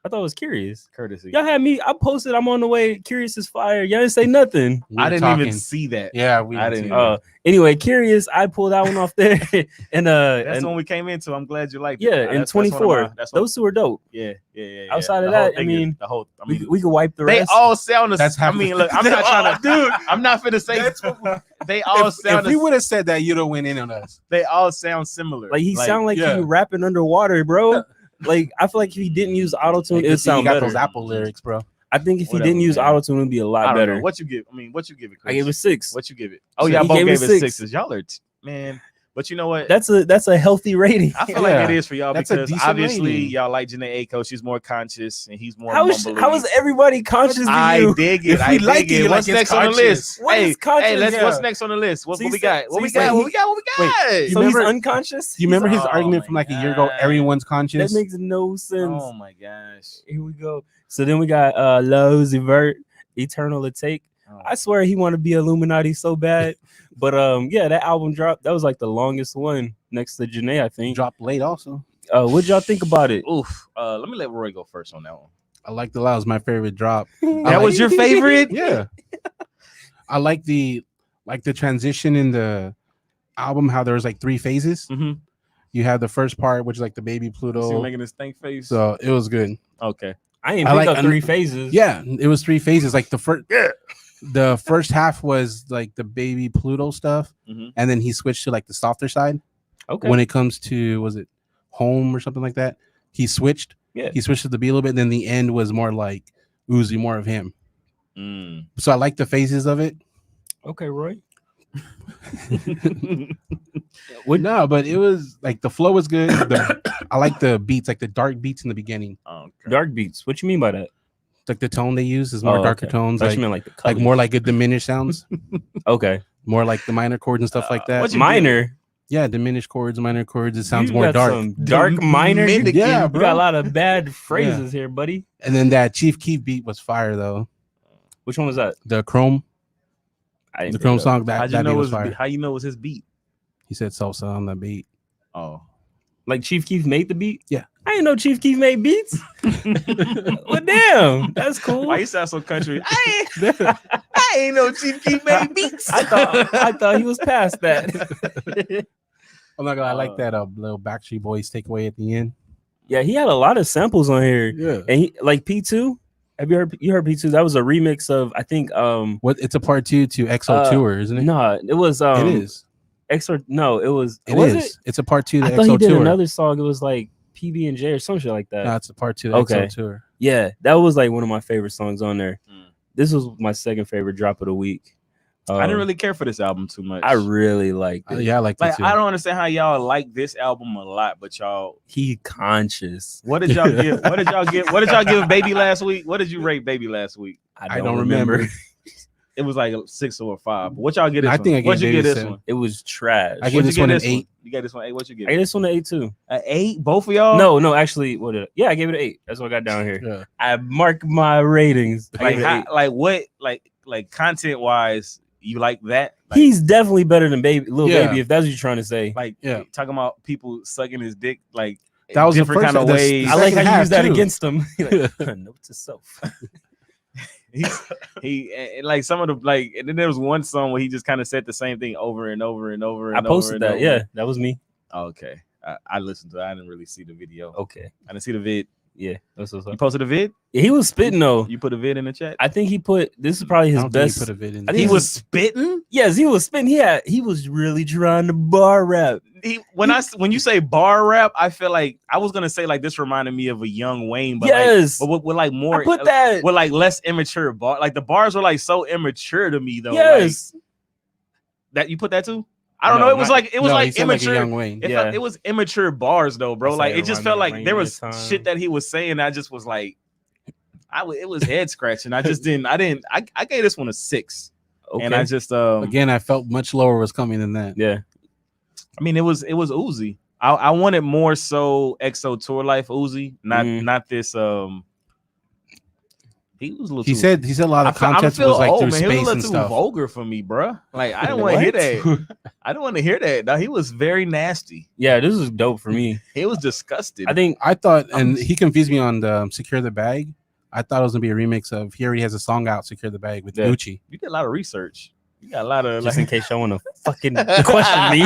I thought it was Curious. Courtesy. Y'all had me. I posted. I'm on the way. Curious is fire. Y'all didn't say nothing. I didn't even see that. Yeah, I didn't. Anyway, Curious. I pulled that one off there, and that's the one we came into. I'm glad you liked it. Yeah, in 24. Those two are dope. Yeah. Outside of that, I mean, we could wipe the rest. They all sound. That's I mean, look, I'm not trying to, dude. I'm not finna say. They all sound. If we would have said that, you'd have went in on us. They all sound similar. Like he sound like he rapping underwater, bro. Like I feel like if he didn't use autotune, it'd sound better. Those Apple lyrics, bro. I think if he didn't use autotune, it'd be a lot better. What you give? I mean, what you give it? Chris? I gave it 6. What you give it? Oh, y'all both gave it 6s. Y'all are man. But you know what? That's a healthy rating. I feel like it is for y'all That's because obviously y'all like Janae Aiko. She's more conscious and he's more. How is everybody conscious? I dig it. I dig it. What's next on the list? Hey, what's next on the list? What we got? What we got? So he's unconscious. You remember his argument from like a year ago? Everyone's conscious. That makes no sense. Oh my gosh. Here we go. So then we got Lowe's Evert, Eternal Take. I swear he want to be Illuminati so bad. But yeah, that album dropped. That was like the longest one next to Janae, I think. Dropped late also. What'd y'all think about it? Oof. Let me let Roy go first on that one. I like the Loud. Was my favorite drop. That was your favorite? Yeah. I like the transition in the album. How there was like 3 phases. Mm-hmm. You had the first part, which is like the baby Pluto making his stink face. So it was good. Okay. I ain't pick up 3 phases. Yeah, it was 3 phases. Like the first. Yeah. The first half was like the baby Pluto stuff, and then he switched to like the softer side. Okay. When it comes to was it Home or something like that, he switched. Yeah. He switched to the beat a little bit. And then the end was more like Uzi, more of him. So I like the phases of it. Okay, Roy. No, but it was like the flow was good. I like the beats, like the dark beats in the beginning. Okay. Dark beats. What you mean by that? Like the tone they use is more darker tones. Like, like more like a diminished sounds. Okay. More like the minor chords and stuff like that. Minor? Yeah, diminished chords, minor chords. It sounds more dark. Some dark minor. Yeah, bro. You got a lot of bad phrases here, buddy. And then that Chief Keef beat was fire though. Which one was that? The Chrome. The Chrome song. That beat was fire. How you know it was his beat? He said salsa on the beat. Oh. Like Chief Keef made the beat? Yeah. I didn't know Chief Keef made beats. Well, damn, that's cool. Why you sound so country? I ain't know Chief Keef made beats. I thought he was past that. I'm not gonna. I like that little Backstreet Boys takeaway at the end. Yeah, he had a lot of samples on here. Yeah, and he like P2. Have you heard P2? That was a remix of I think what it's a part 2 to XO Tour, isn't it? No, it was it is. XO. No, it was. It is. It's a part 2 to I XO thought he did Tour. another song. It was like PB&J or some shit like that. No, it's a part 2 to XO Tour. Yeah, that was like one of my favorite songs on there. This was my second favorite drop of the week. I didn't really care for this album too much. I really liked it. Yeah, I liked it too. I don't understand how y'all like this album a lot, but y'all conscious. What did y'all give? What did y'all give Baby last week? What did you rate Baby last week? I don't remember. It was like a 6 or a 5. But what y'all get? I think I gave this one. It was trash. I gave this one an 8. You gave this one 8. What you give? I gave this one an 8 too. An 8? Both of y'all? No. Actually, what did I? Yeah, I gave it an 8. That's what I got down here. Yeah. I marked my ratings. Like content wise, you like that? Like, he's definitely better than Lil Baby. If that's what you're trying to say. Like, talking about people sucking his dick, like that was different kind of ways. I like how you use that against him. Like, note to self. he like some of the like, and then there was one song where he just kind of said the same thing over and over and over. And I posted over that. over. Yeah, that was me. Oh, okay, I listened to it. I didn't really see the video. Okay, I didn't see the vid. Yeah, that's what's up. You posted a vid? Yeah, he was spitting though. You put a vid in the chat? I think he put. This is probably his best. He put a vid in. He was spitting. Yes, he was spitting. He was really trying to bar rap. When you say bar rap, I feel like I was gonna say like this reminded me of a young Wayne, but yes, but with like more. I put that with like less immature bar. Like the bars were like so immature to me though. Yes, like, that you put that too. I don't know. It was not- like Like a immature. Young Wayne. It was immature bars though, bro. I Like said it just Run felt Me like Rain there That was Time. shit that he was saying. I just was like, it was head scratching. I just didn't. I gave this one a 6, Okay. and I just Again, I felt much lower was coming than that. yeah. I mean, it was Uzi. I wanted more so EXO Tour Life Uzi, not this. He was a little. He said a lot of content was like through He was a space little and too stuff. vulgar for me, bro. Like I didn't want to hear that. I didn't want to hear that. No, he was very nasty. Yeah, this is dope for me. He was disgusted. I thought, and he confused me on the Secure the Bag. I thought it was gonna be a remix of. He already has a song out, Secure the Bag with Gucci. You did a lot of research. You got a lot of Just in case y'all want to fucking question me.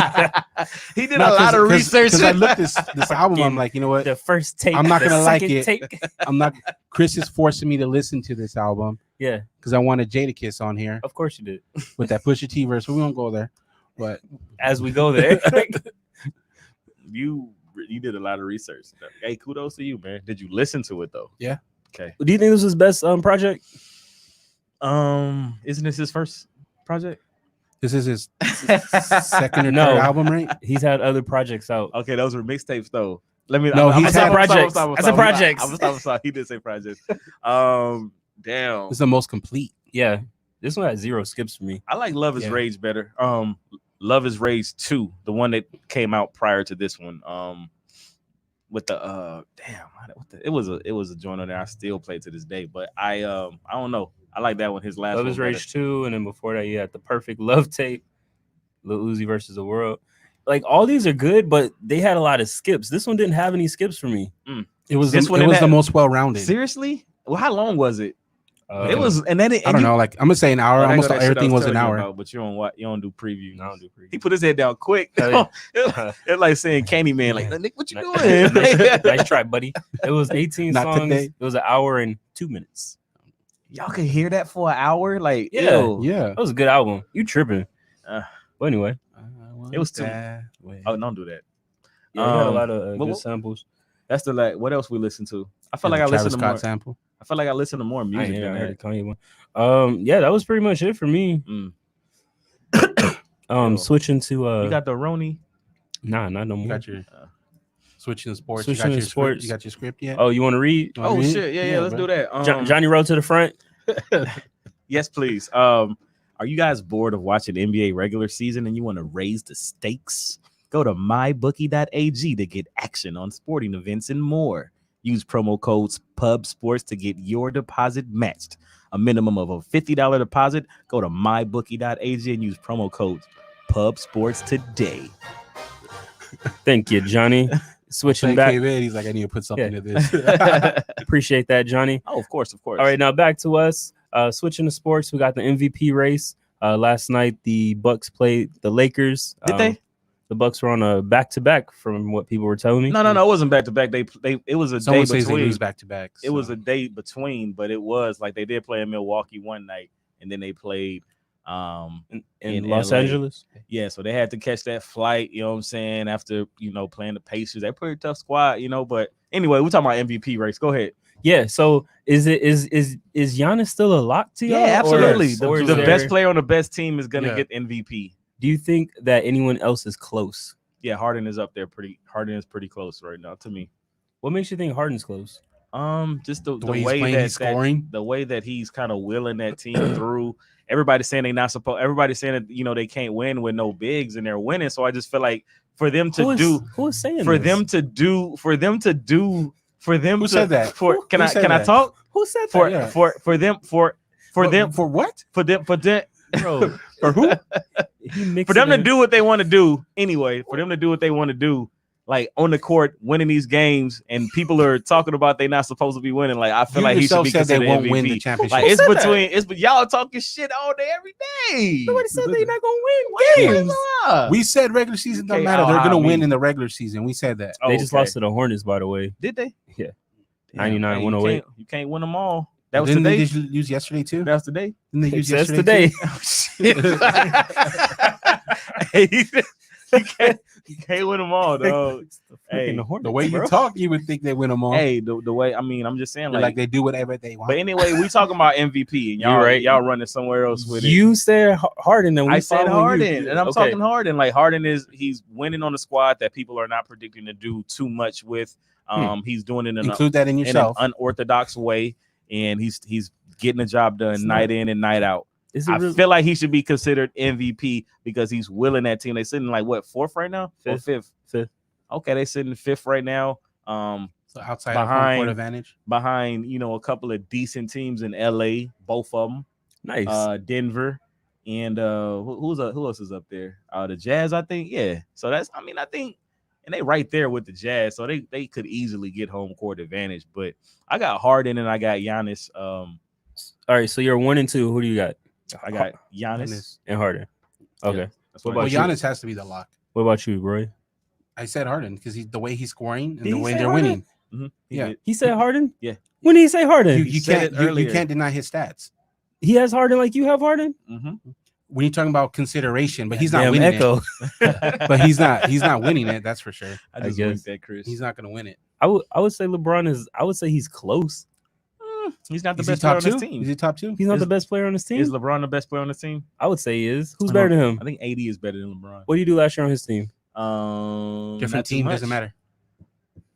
He did a lot of research. Because I looked this album, I'm like, you know what? The first tape. I'm not the gonna like second it. Tape. I'm not. Chris is forcing me to listen to this album Yeah, because I wanted Jadakiss on here of course you did. with that Pusha T verse. We won't go there, but As we go there, you did a lot of research. Hey, kudos to you, man. Did you listen to it though? Yeah. Okay. do you think this was his best project? Isn't this his first project? this is his second or No. third album, right? He's had other projects out. Okay, those were mixtapes though. Let me. No, I'm he's gonna had projects. I'm I said projects. I'm sorry. He did say projects. Damn. It's the most complete. Yeah, this one had 0 skips for me. I like Love Is Yeah. Rage better. Love Is Rage 2, the one that came out prior to this one. With the it was a joint on there. I still play to this day, but I don't know. I like that one. His last Love one is Rage 2, and then before that, you had the Perfect Love tape, Lil Uzi versus the World. Like all these are good, but they had a lot of skips. This one didn't have any skips for me. It was This one it was the had- most well rounded. Seriously? Well, how long was it? Uh, It was, and then I don't know. Like I'm gonna say an hour. Oh, there Almost go that shit I everything was an telling you hour. about, but you don't what? You don't do preview. No, I don't do preview. He put his head down quick. Oh, It's like saying Candyman. Like, Nick, what you Nice- doing? nice try, buddy. It was 18 Not songs. today. It was an hour and 2 minutes. Y'all can hear that for an hour. Like, Yeah. ew. Yeah. That was a good album. You tripping? Uh, But anyway, It was too- that way. Oh, don't do that. yeah, you had a Um, lot of what- good samples. That's the like. What else we listen to? I feel Yeah, like I Travis listen to Scott more. sample. I feel like I listen to more I music ain't than heard that. the Kanye one. Yeah, that was pretty much it for me. Yo. Switching to You got the Roni. nah, not no You more. got your switching to sports. Switching you got to your sports. Script, you got your script yet? Oh, you want to read? You wanna Oh read it? shit! Yeah, let's bro. do that. Johnny Rowe to the front. Yes, please. Are you guys bored of watching NBA regular season and you want to raise the stakes? Go to mybookie.ag to get action on sporting events and more. Use promo codes PUBSports to get your deposit matched. A minimum of a $50 deposit. Go to mybookie.ag and use promo codes PUBSports today. Thank you, Johnny. Switching Like, back. came in, he's like, I need to put something Yeah. to this. Appreciate that, Johnny. Oh, of course. All right, now back to us. Switching to sports, we got the MVP race. Last night, the Bucks played the Lakers. Did they? The Bucks were on a back-to-back, from what people were telling me. No, it wasn't back to back. It was a Someone day says they between. lose back to back. It was a day between, but it was like they did play in Milwaukee one night, and then they played in in Los LA. Angeles. Yeah, so they had to catch that flight, you know what I'm saying, after, playing the Pacers. They're a pretty tough squad, but anyway, we're talking about MVP race. Go ahead. Yeah. So is Giannis still a lock to y'all? Yeah, absolutely. Or is The there- best player on the best team is gonna Yeah. get MVP. Do you think that anyone else is close? Yeah, Harden is up there Harden is pretty close right now to me. What makes you think Harden's close? Just the way he's way playing, that, he's scoring. the way that he's kind of willing that team through. Everybody's saying everybody's saying that they can't win with no bigs, and they're winning. So I just feel like for them to who is saying for this? them to do for them Who to said that? for can Who I said can I that? talk Who said for that? Yeah. for them for them For what? for them Bro, For who? he mixed for them it to in. do what they want to do anyway. For them to do what they want to do, like on the court, winning these games, and people are talking about they not supposed to be winning. Like I feel You like he should yourself be said they considered won't MVP. win the championship. Like Who it's said that? between but y'all talking shit all day every day. Nobody said they're not gonna win games. We said regular season don't Okay, matter. They're I gonna mean- win in the regular season. We said that. Oh, They just okay. lost to the Hornets, by the way. Did they? Yeah. Damn, 99, hey, 108. You can't win them all. That was Didn't today. they just use yesterday too? That was today. Didn't they It use says yesterday today. too? Hey, You can't win them all, dog. Hey, the way you talk, you would think they win them all. Hey, the way I mean, I'm just saying, like they do whatever they want. But anyway, we talking about MVP, and y'all right. Y'all running somewhere else with you said Harden, and I said Harden, and I'm talking Harden. Like Harden he's winning on a squad that people are not predicting to do too much with. He's doing it include that in yourself in an unorthodox way, and he's getting the job done night in and night out. I feel like he should be considered MVP because he's willing that team. They sitting like what, fourth right now? Fifth. Okay, they sitting fifth right now. So outside behind, of home court advantage, behind a couple of decent teams in LA, both of them. Nice. Denver, and who else is up there? The Jazz, I think. Yeah. So I think, and they right there with the Jazz, so they could easily get home court advantage. But I got Harden and I got Giannis. All right, so you're 1 and 2. Who do you got? I got Giannis and Harden. Okay. Yeah, well, Giannis has to be the lock. What about you, Roy? I said Harden because the way he's scoring and the way they're winning. Mm-hmm. He said Harden. Yeah. When did he say Harden? You can't deny his stats. He has Harden like you have Harden. Mm-hmm. When you're talking about consideration, but he's not winning it. But he's not winning it. That's for sure. I guess that, Chris. He's not going to win it. I would say LeBron is. I would say he's close. He's not the best player on his team. Is he top 2? He's not the best player on his team. Is LeBron the best player on his team? I would say he is. Who's better than him? I think AD is better than LeBron. What did you do last year on his team? Different team, doesn't matter.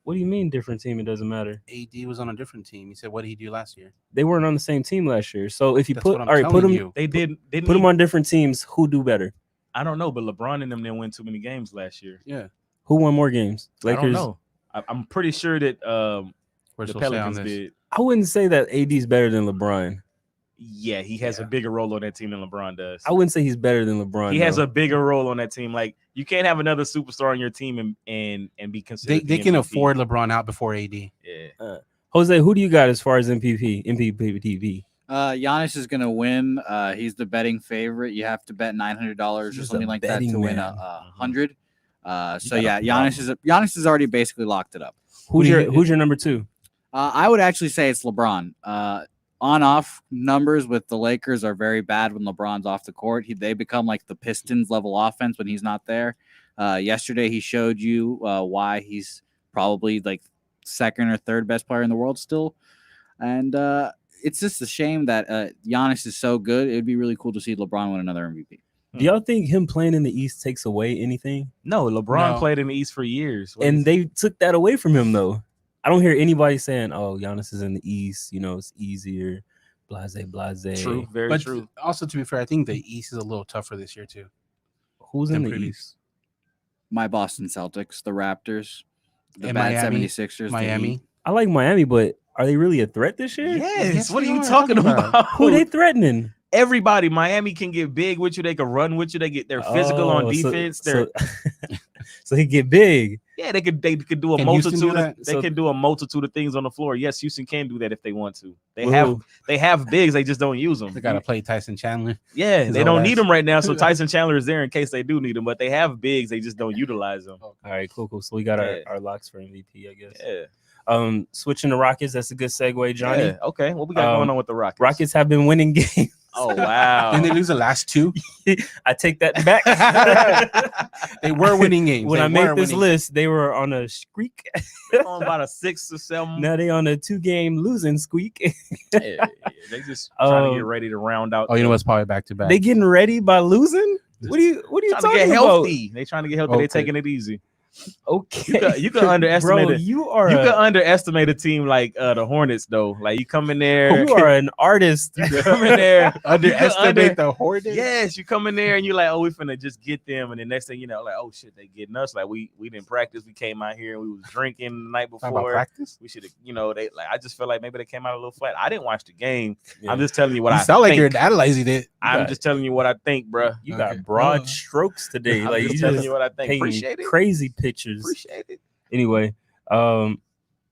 What do you mean different team? It doesn't matter. AD was on a different team. He said, "What did he do last year?" They weren't on the same team last year. So if you That's put them, they didn't put them on different teams. Who do better? I don't know, but LeBron and them didn't win too many games last year. Yeah. Who won more games? Lakers? I don't know. I'm pretty sure that the Pelicans did. I wouldn't say that AD is better than LeBron. Yeah, he has a bigger role on that team than LeBron does. I wouldn't say he's better than LeBron. He has a bigger role on that team. Like you can't have another superstar on your team and be considered. They can afford LeBron out before AD. Yeah. Jose, who do you got as far as MVP? Giannis is gonna win. He's the betting favorite. You have to bet $900 or something like that to win 100. So yeah, Giannis has already basically locked it up. Who's your number 2? I would actually say it's LeBron. On-off numbers with the Lakers are very bad when LeBron's off the court. They become like the Pistons level offense when he's not there. Yesterday, he showed you why he's probably like second or third best player in the world still. And it's just a shame that Giannis is so good. It would be really cool to see LeBron win another MVP. Do y'all think him playing in the East takes away anything? No, LeBron played in the East for years. And they took that away from him, though. I don't hear anybody saying, "Oh, Giannis is in the East. It's easier." Blase. True, very true. Also, to be fair, I think the East is a little tougher this year too. Who's in the East? My Boston Celtics, the Raptors, the bad Miami, 76ers, Miami. I like Miami, but are they really a threat this year? Yes. What are you talking about? Who are they threatening? Everybody. Miami can get big with you. They can run with you. They're physical on defense. So he get big. Yeah, they could do a multitude. They can do a multitude of things on the floor. Yes, Houston can do that if they want to. They have bigs. They just don't use them. They gotta play Tyson Chandler. Yeah, they don't need them right now. So Tyson Chandler is there in case they do need them. But they have bigs. They just don't utilize them. All right, cool. So we got our locks for MVP, I guess. Yeah. Switching to Rockets. That's a good segue, Johnny. Yeah, okay. What we got going on with the Rockets? Rockets have been winning games. Oh wow! Didn't they lose the last 2? I take that back. They were winning games. When I made this list, they were on a streak. On about a 6 or 7. Now they on a 2-game losing squeak. They just trying to get ready to round out. Oh, you know what's probably back to back. They getting ready by losing. What are you talking get about? Healthy. They trying to get healthy. Okay. They taking it easy. Okay, you can underestimate bro, it. You can underestimate a team like the Hornets, though. Like you come in there, you are an artist. You come in there, underestimate the Hornets. Yes, you come in there and you're like, oh, we finna just get them, and the next thing you know, like, oh shit, they getting us. Like we didn't practice. We came out here and we was drinking the night before. About practice? We should have, they like. I just feel like maybe they came out a little flat. I didn't watch the game. Yeah. I'm just telling you what I sound think. like you're analyzing it. I'm just telling you what I think, bro. You got broad strokes today. I'm like just telling you what I think. Appreciate it. Crazy pictures. Appreciate it. Anyway, what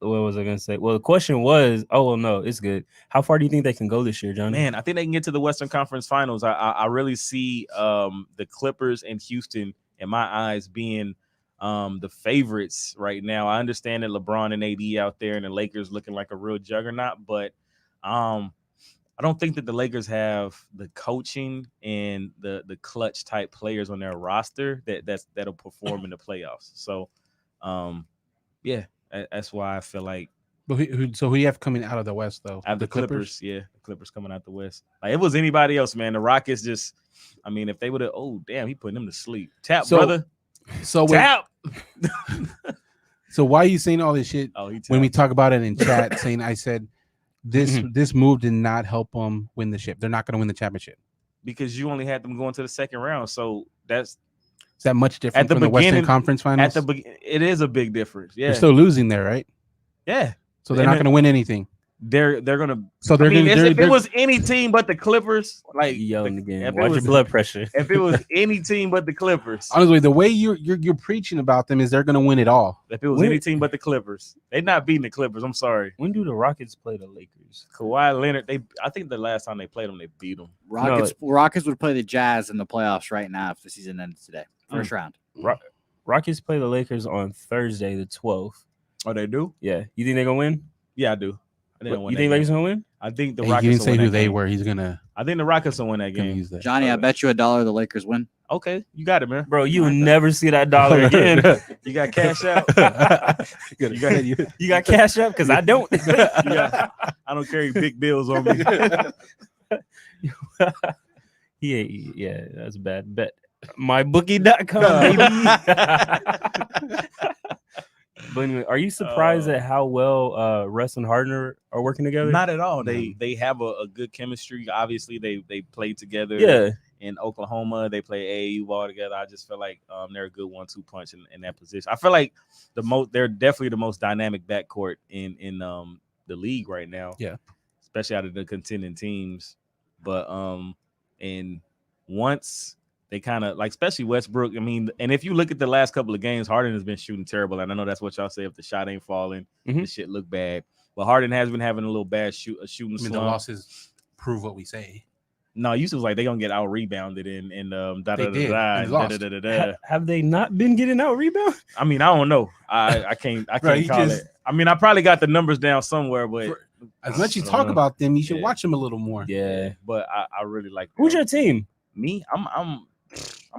was I gonna say? Well, the question was, no, it's good. How far do you think they can go this year, Johnny? Man, I think they can get to the Western Conference Finals. I really see the Clippers and Houston, in my eyes, being the favorites right now. I understand that LeBron and AD out there and the Lakers looking like a real juggernaut, but I don't think that the Lakers have the coaching and the clutch type players on their roster that'll perform in the playoffs. So, yeah, that's why I feel like. But who do you have coming out of the West though? The Clippers, yeah, the Clippers coming out the West. Like, if it was anybody else, man, the Rockets just. I mean, if they would have, oh damn, he putting them to sleep. Tap, brother. So tap. So why are you saying all this shit when we talk about it in chat? Saying I said this move did not help them win the ship. They're not going to win the championship because you only had them going to the second round. So is that much different from the Western Conference Finals? It is a big difference. Yeah, they're still losing there, right? Yeah. So they're not going to win anything. They're gonna. So they're going to. If it was any team but the Clippers, like yelling again, watch your blood pressure. If it was any team but the Clippers, honestly, the way you're preaching about them is they're going to win it all. If it was any team but the Clippers, they're not beating the Clippers. I'm sorry. When do the Rockets play the Lakers? Kawhi Leonard. I think the last time they played them, they beat them. Rockets would play the Jazz in the playoffs right now if the season ended today. First round. Rockets play the Lakers on Thursday, the 12th. Oh, they do? Yeah. You think they're gonna win? Yeah, I do. You think Lakers gonna win? I think the Rockets. He didn't say who they were. He's gonna. I think the Rockets will win that game. Johnny, I bet you $1 the Lakers win. Okay, you got it, man. Bro, you will never see that dollar again. You got cash out. You got cash out because I don't. I don't carry big bills on me. Yeah, that's a bad bet. MyBookie.com, baby. But anyway, are you surprised at how well Russ and Harden are working together? Not at all. They have a good chemistry. Obviously, they played together. Yeah. In Oklahoma, they play AAU ball together. I just feel like they're a good 1-2 punch in that position. I feel like they're definitely the most dynamic backcourt in the league right now. Yeah, especially out of the contending teams. But and once they kind of like, especially Westbrook. I mean, and if you look at the last couple of games, Harden has been shooting terrible. And I know that's what y'all say. If the shot ain't falling, the shit look bad. But Harden has been having a little bad shooting slump. The losses prove what we say. No, Yusuf was like they're gonna get out rebounded and Have they not been getting out rebounded? I mean, I don't know. I can't call it. I mean, I probably got the numbers down somewhere, but as much as you talk about them, you should watch them a little more. Yeah, but I really like. Who's your team? Me? I'm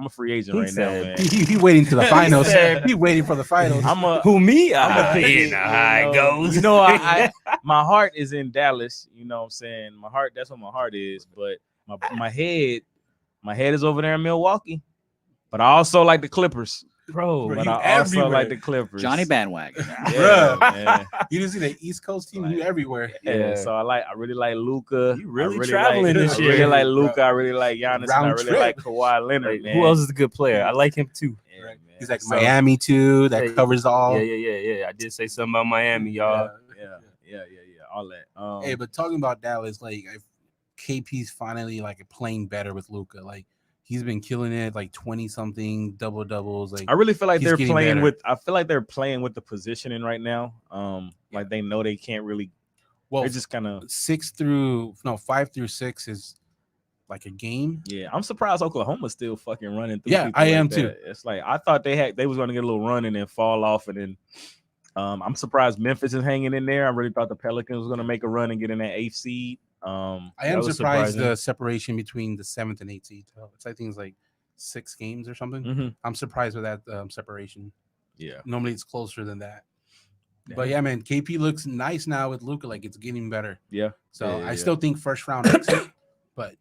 a free agent right now, man. He waiting to the finals. He waiting for the finals. Me? I'm a you know how it goes. You know, my heart is in Dallas. You know what I'm saying? My heart, that's what my heart is. But my head is over there in Milwaukee. But I also like the Clippers. Bro, but I also like the Clippers. Johnny bandwagon. Yeah. You didn't see the East Coast team, you everywhere. Yeah. So I really like Luka. You really traveling this year. I really like Luka. I really like Giannis. And I really like Kawhi Leonard. Man. Who else is a good player? I like him too. Yeah, man. He's like Miami too. That covers all. Yeah. I did say something about Miami, y'all. Yeah. All that. Hey, but talking about Dallas, like KP's finally like playing better with Luka. Like he's been killing it, like 20-something double doubles. Like I really feel like they're playing better. with. I feel like they're playing with the positioning right now. Like they know they can't really. Well, they're just kind of 5 through 6 is like a game. Yeah, I'm surprised Oklahoma's still fucking running through. Yeah, I am too. It's like I thought they was going to get a little run and then fall off, and then I'm surprised Memphis is hanging in there. I really thought the Pelicans was going to make a run and get in that 8th seed. I am surprised the separation between the 7th and 8th seed. I think it's like 6 games or something. Mm-hmm. I'm surprised with that separation. Yeah, normally it's closer than that. But yeah, man, KP looks nice now with Luka. Like it's getting better. Yeah. So I still think first round exit, but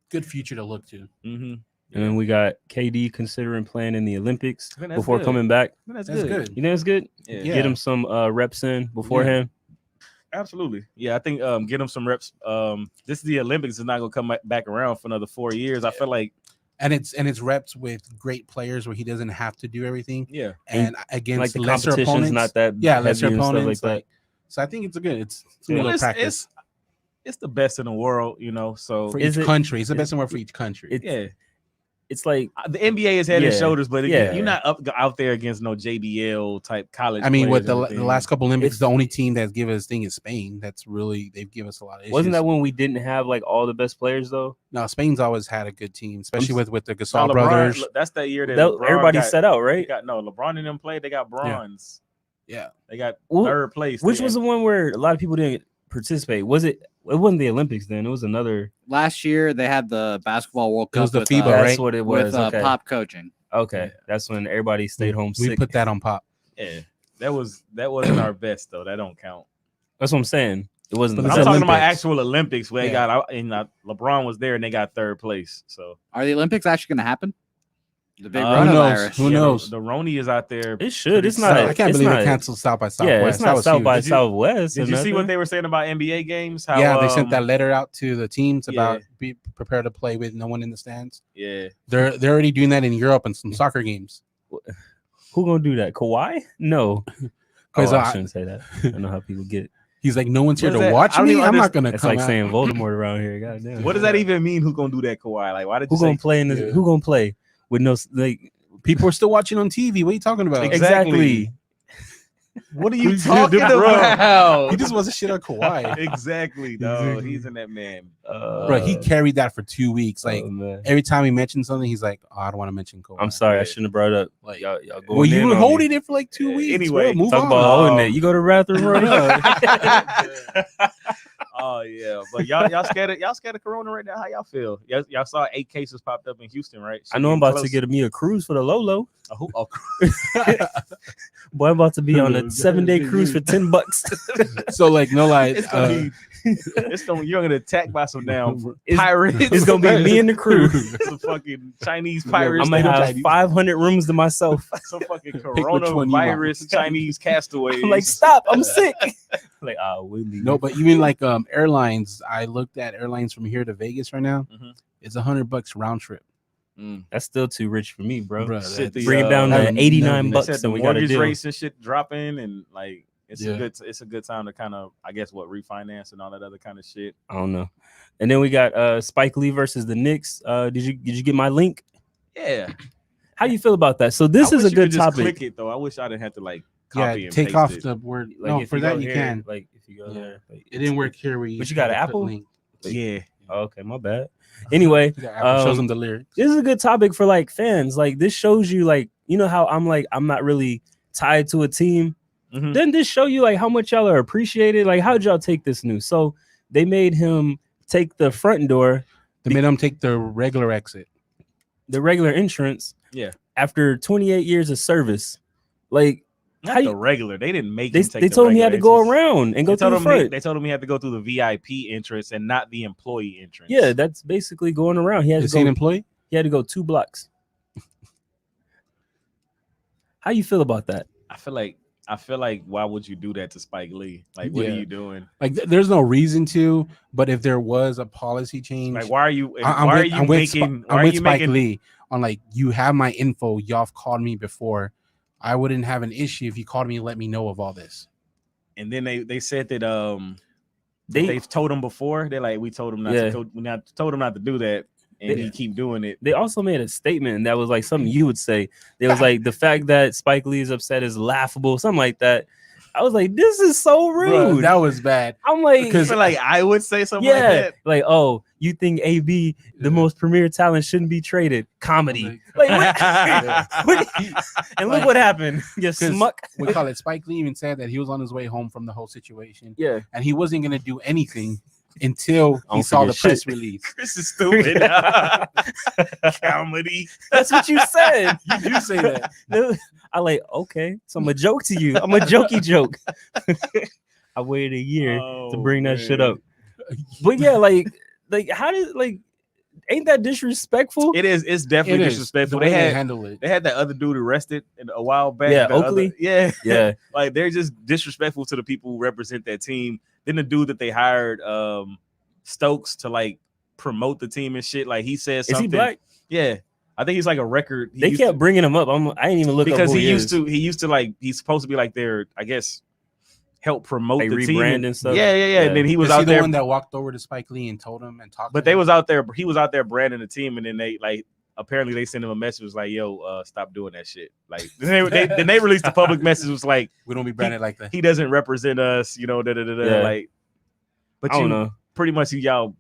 good future to look to. Mm-hmm. And then we got KD considering playing in the Olympics before good. coming back. That's good. You think it's good? Yeah. Get him some reps in beforehand. Absolutely. Yeah, I think get them some reps. This is the Olympics is not gonna come back around for another 4 years. I feel like and it's reps with great players where he doesn't have to do everything. Yeah. And against like the lesser competition's opponents, not that lesser opponents like that. So I think it's a good it's a little practice. It's the best in the world, you know. So for each country. It's the best in the world for each country. It's like the NBA is head and shoulders, but you're not out there against no JBL type college. I mean, with the last couple Olympics, the only team that's given us thing is Spain. That's really they've given us a lot of issues. Wasn't that when we didn't have like all the best players though? No, Spain's always had a good team, especially with the Gasol brothers. That's that year that everybody set out, right? LeBron and them played. They got bronze. Yeah, they got third place. Which was the one where a lot of people didn't participate? Was it? It wasn't the Olympics then. It was another. Last year they had the basketball World Cup. It was the with, FIBA, That's right? what it was. with Okay. Pop coaching. Okay, that's when everybody stayed home We sick. put that on Pop. Yeah, that wasn't our best though. That don't count. That's what I'm saying. It wasn't. But I'm it's talking about Olympics. actual Olympics where they Yeah. got out, and LeBron was there and they got third place. So Are the Olympics actually going to happen? The big Who coronavirus. Who knows? The Roni is out there. It should. It's not. I can't it's believe not, they canceled South by Southwest. Yeah, it's That not was South huge. by Did you- Southwest. Did you see what they were saying about NBA games? How, Yeah, they sent that letter out to the teams yeah. about be prepared to play with no one in the stands. Yeah, They're already doing that in Europe and some soccer games. Who gonna do that? Kawhi? No. Because I shouldn't say that. I know how people get. he's like, no one's here What is to that? watch I don't me. even I'm not gonna It's come like out. saying Voldemort around here. Goddamn. what does that even mean? Who gonna do that, Kawhi? Like, why did you Who gonna say? play in this? Yeah. Who gonna play with no like? People are still watching on TV. What are you talking about? Exactly. What are you Who's talking gonna do- bro? about? He just wants to shit on Kawhi. Exactly, no, he's in that man. Bro, he carried that for 2 weeks. Like oh, man. every time he mentioned something, he's like, "Oh, I don't want to mention Kawhi." I'm sorry, I Yeah. shouldn't have brought it up. Like, Y'all going well, you in were on holding me. it for like 2 Yeah, weeks. anyway, bro. Move Talk on. about holding it. You go to the bathroom right now. Oh yeah, but y'all scared of Corona right now? How y'all feel? Y'all saw 8 cases popped up in Houston, right? I know I'm about to get me a cruise for the Lolo. Boy, I'm about to be on a 7-day cruise for $10. So like, no lie. It's gonna be, you're gonna get attacked by some damn It's- pirates. It's gonna be me and the crew. some fucking Chinese pirates. I'm gonna have 500 rooms to myself. some fucking which one you want. coronavirus Chinese castaways. I'm like, stop! I'm sick. Like, we leave. No, but even like airlines, I looked at airlines from here to Vegas right now. Mhm. It's $100 round trip. That's still too rich for me, bro. Bro, Shit, that's- Bring it down that to would 89 never- bucks, They said the and we got a mortgage deal. rates and shit dropping, and like it's Yeah. a good time to kind of, I guess, refinance and all that other kind of shit. I don't know. And then we got Spike Lee versus the Knicks. Did you get my link? Yeah, How do you feel about that? So this I is wish a you could good just topic. Click it though. I wish I didn't have to like copy Yeah, and take paste off it. the word. Like, No, if for you that go you here, can. Like if you go Yeah. there, like, It didn't work here. But you got an have to Apple? link. Yeah, Oh, okay, my bad. Anyway, Yeah, Apple shows um, them the lyrics. this is a good topic for like fans. Like this shows you, like, you know how I'm not really tied to a team. Mhm. Doesn't this show you like how much y'all are appreciated? Like, how'd y'all take this news? So they made him take the front door, They made them take the regular exit. the regular entrance. Yeah. After 28 years of service, like not how the you- regular. They didn't make they him take they the told him he had to regular go entrance. around and go They through told the him front. they told him he had to go through the VIP entrance and not the employee entrance. Yeah, that's basically going around. He had Is to he an go. employee? He had to go 2 blocks. How you feel about that? I feel like why would you do that to Spike Lee? Like, what Yeah. are you doing? Like, there's no reason to. But if there was a policy change, Like, why are you? I'm why with, are you I'm with making? Sp- Why I'm are with you Spike making? Lee on like, you have my info. Y'all have called me before. I wouldn't have an issue if you called me and let me know of all this. And then they said that They they've told him before. They're like, we told him not Yeah. to told him not to do that, and They- he keep doing it. they also made a statement that was like something you would say. It was like the fact that Spike Lee is upset is laughable, something like that. I was like, this is so rude. Bro, that was bad. I'm like, I Because- feel like I would say something like yeah, that. like, oh, you think AB, the Yeah. most premier talent, shouldn't be traded? Comedy. Like- Like, what? And look what happened. You 'Cause smuck. we call it. Spike Lee even said that he was on his way home from the whole situation, Yeah. and he wasn't gonna do anything until he don't saw the forget press shit. release. Chris is stupid. Comedy. That's what you said. You do say that. No, I like, okay, so I'm a joke to you. I'm a jokey joke. I waited a year to bring that shit up. But yeah, like how did ain't that disrespectful? It is. It's definitely It is. disrespectful. The They way they had handle it. they had that other dude arrested a while back. Yeah, the other- Oakley? yeah, Yeah. like they're just disrespectful to the people who represent that team. Then the dude that they hired, Stokes, to like promote the team and shit. Like he said Is something. he black? Yeah, I think he's like a record. They kept bringing him up. I didn't even look up because who he used is. to. He used to like. He's supposed to be like their, I guess, help promote Like the team rebrand and stuff? Yeah. Yeah. And then he was Is he out the there. one that walked over to Spike Lee and told him and talked? But to they him? was out there. He was out there branding the team, and then they like apparently they sent him a message was like, "Yo, stop doing that shit." Like then they released a public message was like, We don't be branded like that. "He doesn't represent us," you know. Yeah. Like, but I don't you know. pretty much y'all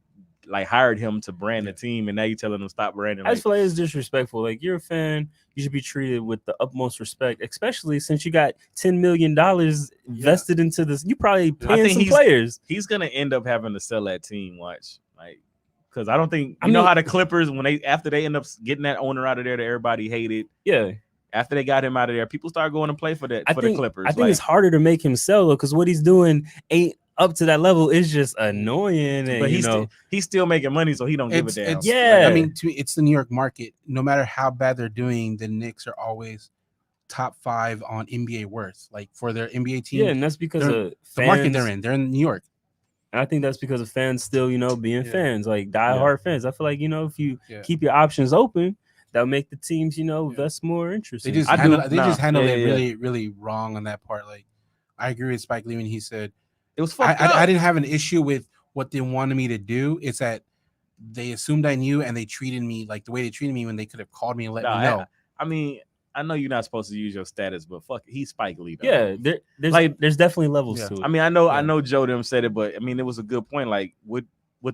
like hired him to brand Yeah. the team, and now you telling him stop branding. I Like, just feel like it's disrespectful. Like, you're a fan, you should be treated with the utmost respect, especially since you got $10 million vested into this. You probably I paying think some players. he's gonna end up having to sell that team. Watch, like, because I don't think I you know mean- how the Clippers after they end up getting that owner out of there that everybody hated. Yeah, After they got him out of there, people started going to play for the Clippers. I think it's harder to make him sell though, because what he's doing ain't up to that level. It's just annoying, and but you he's still making money, so he don't give a damn. Yeah. I mean, to me, it's the New York market. No matter how bad they're doing, the Knicks are always top 5 on NBA worth. Like for their NBA team, yeah, and that's because they're- of the market fans. they're in. They're in New York. And I think that's because of fans still, being Yeah. fans, like diehard fans. I feel like if you Yeah. keep your options open, that'll make the teams, invest more interest. They in just it. handled Yeah, it yeah. really, really wrong on that part. Like, I agree with Spike Lee when he said, It was fucked up. I didn't have an issue with what they wanted me to do. It's that they assumed I knew, and they treated me like the way they treated me when they could have called me and let me know. I mean, I know you're not supposed to use your status, but fuck, he's Spike Lee. Though. Yeah, there's definitely levels Yeah. to it. I mean, I know Joe them said it, but I mean, it was a good point. Like, would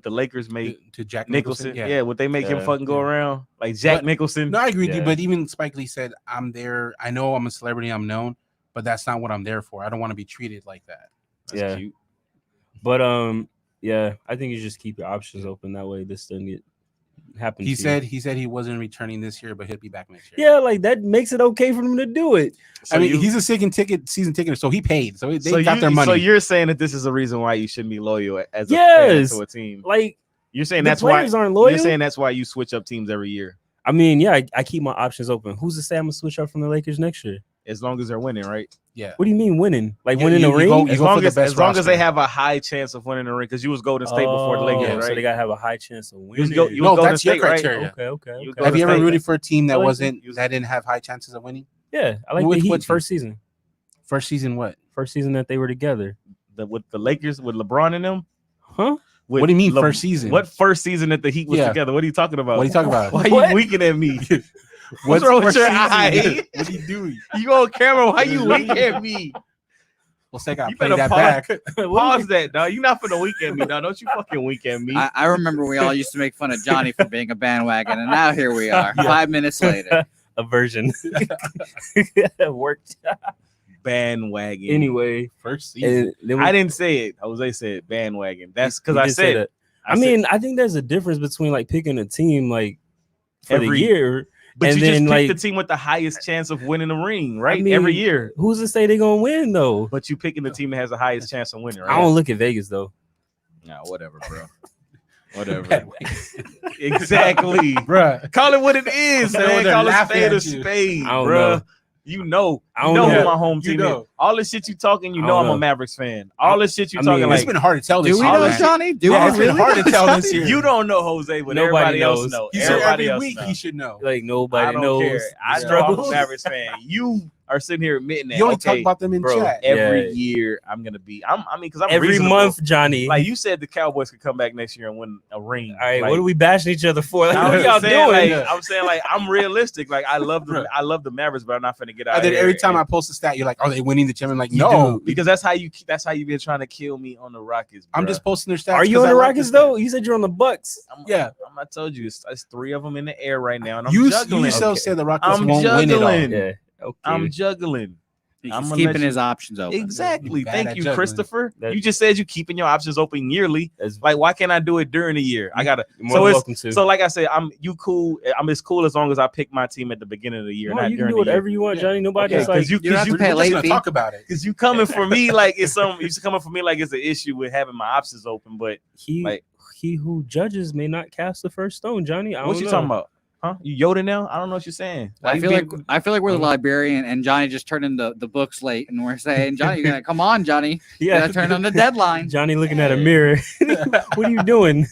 the Lakers make To Jack Nicholson? Nicholson. Yeah, would they make him Yeah. fucking go Yeah. around like Jack But- Nicholson? No, I agree with you, Yeah. but even Spike Lee said, I'm there. I know I'm a celebrity, I'm known, but that's not what I'm there for. I don't want to be treated like that. That's Yeah. cute. But yeah, I think you just keep your options open. That way, this doesn't get happen. He to said you. he wasn't returning this year, but he'll be back next year. Yeah, like that makes it okay for him to do it. I mean, you- he's a season ticket, so he paid. So they so got their money. So you're saying that this is a reason why you shouldn't be loyal as a Yes. fan to a team. Like You're saying the that's why players aren't loyal. you're saying that's why you switch up teams every year, I mean, yeah, I keep my options open. Who's to say I'm gonna switch up from the Lakers next year? as long as they're winning, right? yeah. What do you mean winning? Like You- winning you- the you ring? go- you As go long for the as best as long as they roster. have a high chance of winning the ring, because you was Golden State before the Lakers, Oh, right? So they gotta have a high chance of winning. you No, Golden that's your State, right? criteria. Okay. You okay. Have you ever State. rooted for a team that I like wasn't it. that didn't have high chances of winning? Yeah, I like Which- the Heat which first season. First season, what? First season that they were together. With the Lakers with LeBron in them. Huh? With What do you mean first season? What first season that the Heat was Yeah. together? What are you talking about? What are you talking about? Why What? you winking at me? What's wrong with first your season? eye? What are you doing? You on camera? Why you winking at me? Well, say I gotta You play better that pause. back. Pause that, dog. You not finna wink at me, dog. Don't you fucking wink at me. I remember we all used to make fun of Johnny for being a bandwagon, and now here we are, 5 minutes later. A version. Worked. Bandwagon. Anyway, First season. and then we- I didn't say it. Jose said bandwagon. That's because you I did say said that. I mean, I think there's a difference between like picking a team like for the Every- year. but and you just then, picked like- the team with the highest chance of winning the ring, right? mean, Every year. Who's to say they're gonna win though? But you picking the team that has the highest chance of winning, right? I don't look at Vegas though. Nah, whatever, bro. Whatever. Exactly. Bruh. Call it what it is, They're man. there Call a laughing spade a at you. spade, I don't bro. know. You know, I you don't know know. who my home You team know. is. All the shit you talking, you I know don't I'm a know. Mavericks fan. All the shit you I talking mean, like It's been hard to tell this Do we year. all know, that- Johnny? Do Yeah, we it's been really? hard to tell this year. you don't know Jose, but Nobody everybody else knows. know. He said Everybody every else week know. he should know. Like I nobody don't knows. care. the I know I'm a struggles. Mavericks fan. You are sitting here admitting that. You only okay, talk about them in bro, chat. every Yeah. year I'm gonna be. I mean, because I'm Every reasonable. month, Johnny. Like you said, the Cowboys could come back next year and win a ring. all right, like, what are we bashing each other for? Like, Now, what I'm y'all saying, doing? like, I'm saying, like, I'm realistic. Like, I love Bro. the Mavericks, but I'm not finna get out. And then here every time and- I post a stat, you're like, "Are they winning the championship?" Like, You no. do. because that's how you've been trying to kill me on the Rockets. I'm bruh. just posting their stats. Are you 'cause on I the like Rockets stats. though? You said you're on the Bucks. Yeah. I told you it's 3 of them in the air right now, and I'm You juggling. yourself Okay. said the Rockets I'm won't win it all. juggling. Yeah. Okay. I'm juggling. He's I'm gonna keeping let you- his options open. Exactly. Bad Thank at you, juggling. Christopher. That- You just said you keeping your options open yearly. That's Like, why can't I do it during the year? I gotta. you're more So than it's welcome to. so like I said, I'm cool. I'm as cool as long as I pick my team at the beginning of the year, No, not you can during do the year. whatever you want, Yeah. Johnny. Nobody's Okay, like because you You don't have to pay a We're late just fee. gonna talk about it. Because you coming for me like it's coming for me like it's an issue with having my options open. But he like- he who judges may not cast the first stone, Johnny. I what don't you know. talking about? Huh? You Yoda now? I don't know what you're saying. Why I you feel being- like we're the librarian, and Johnny just turned in the books late, and we're saying, Johnny, you're gonna come on, Johnny. You Yeah, gotta turn on the deadline. Johnny looking at a mirror. What are you doing?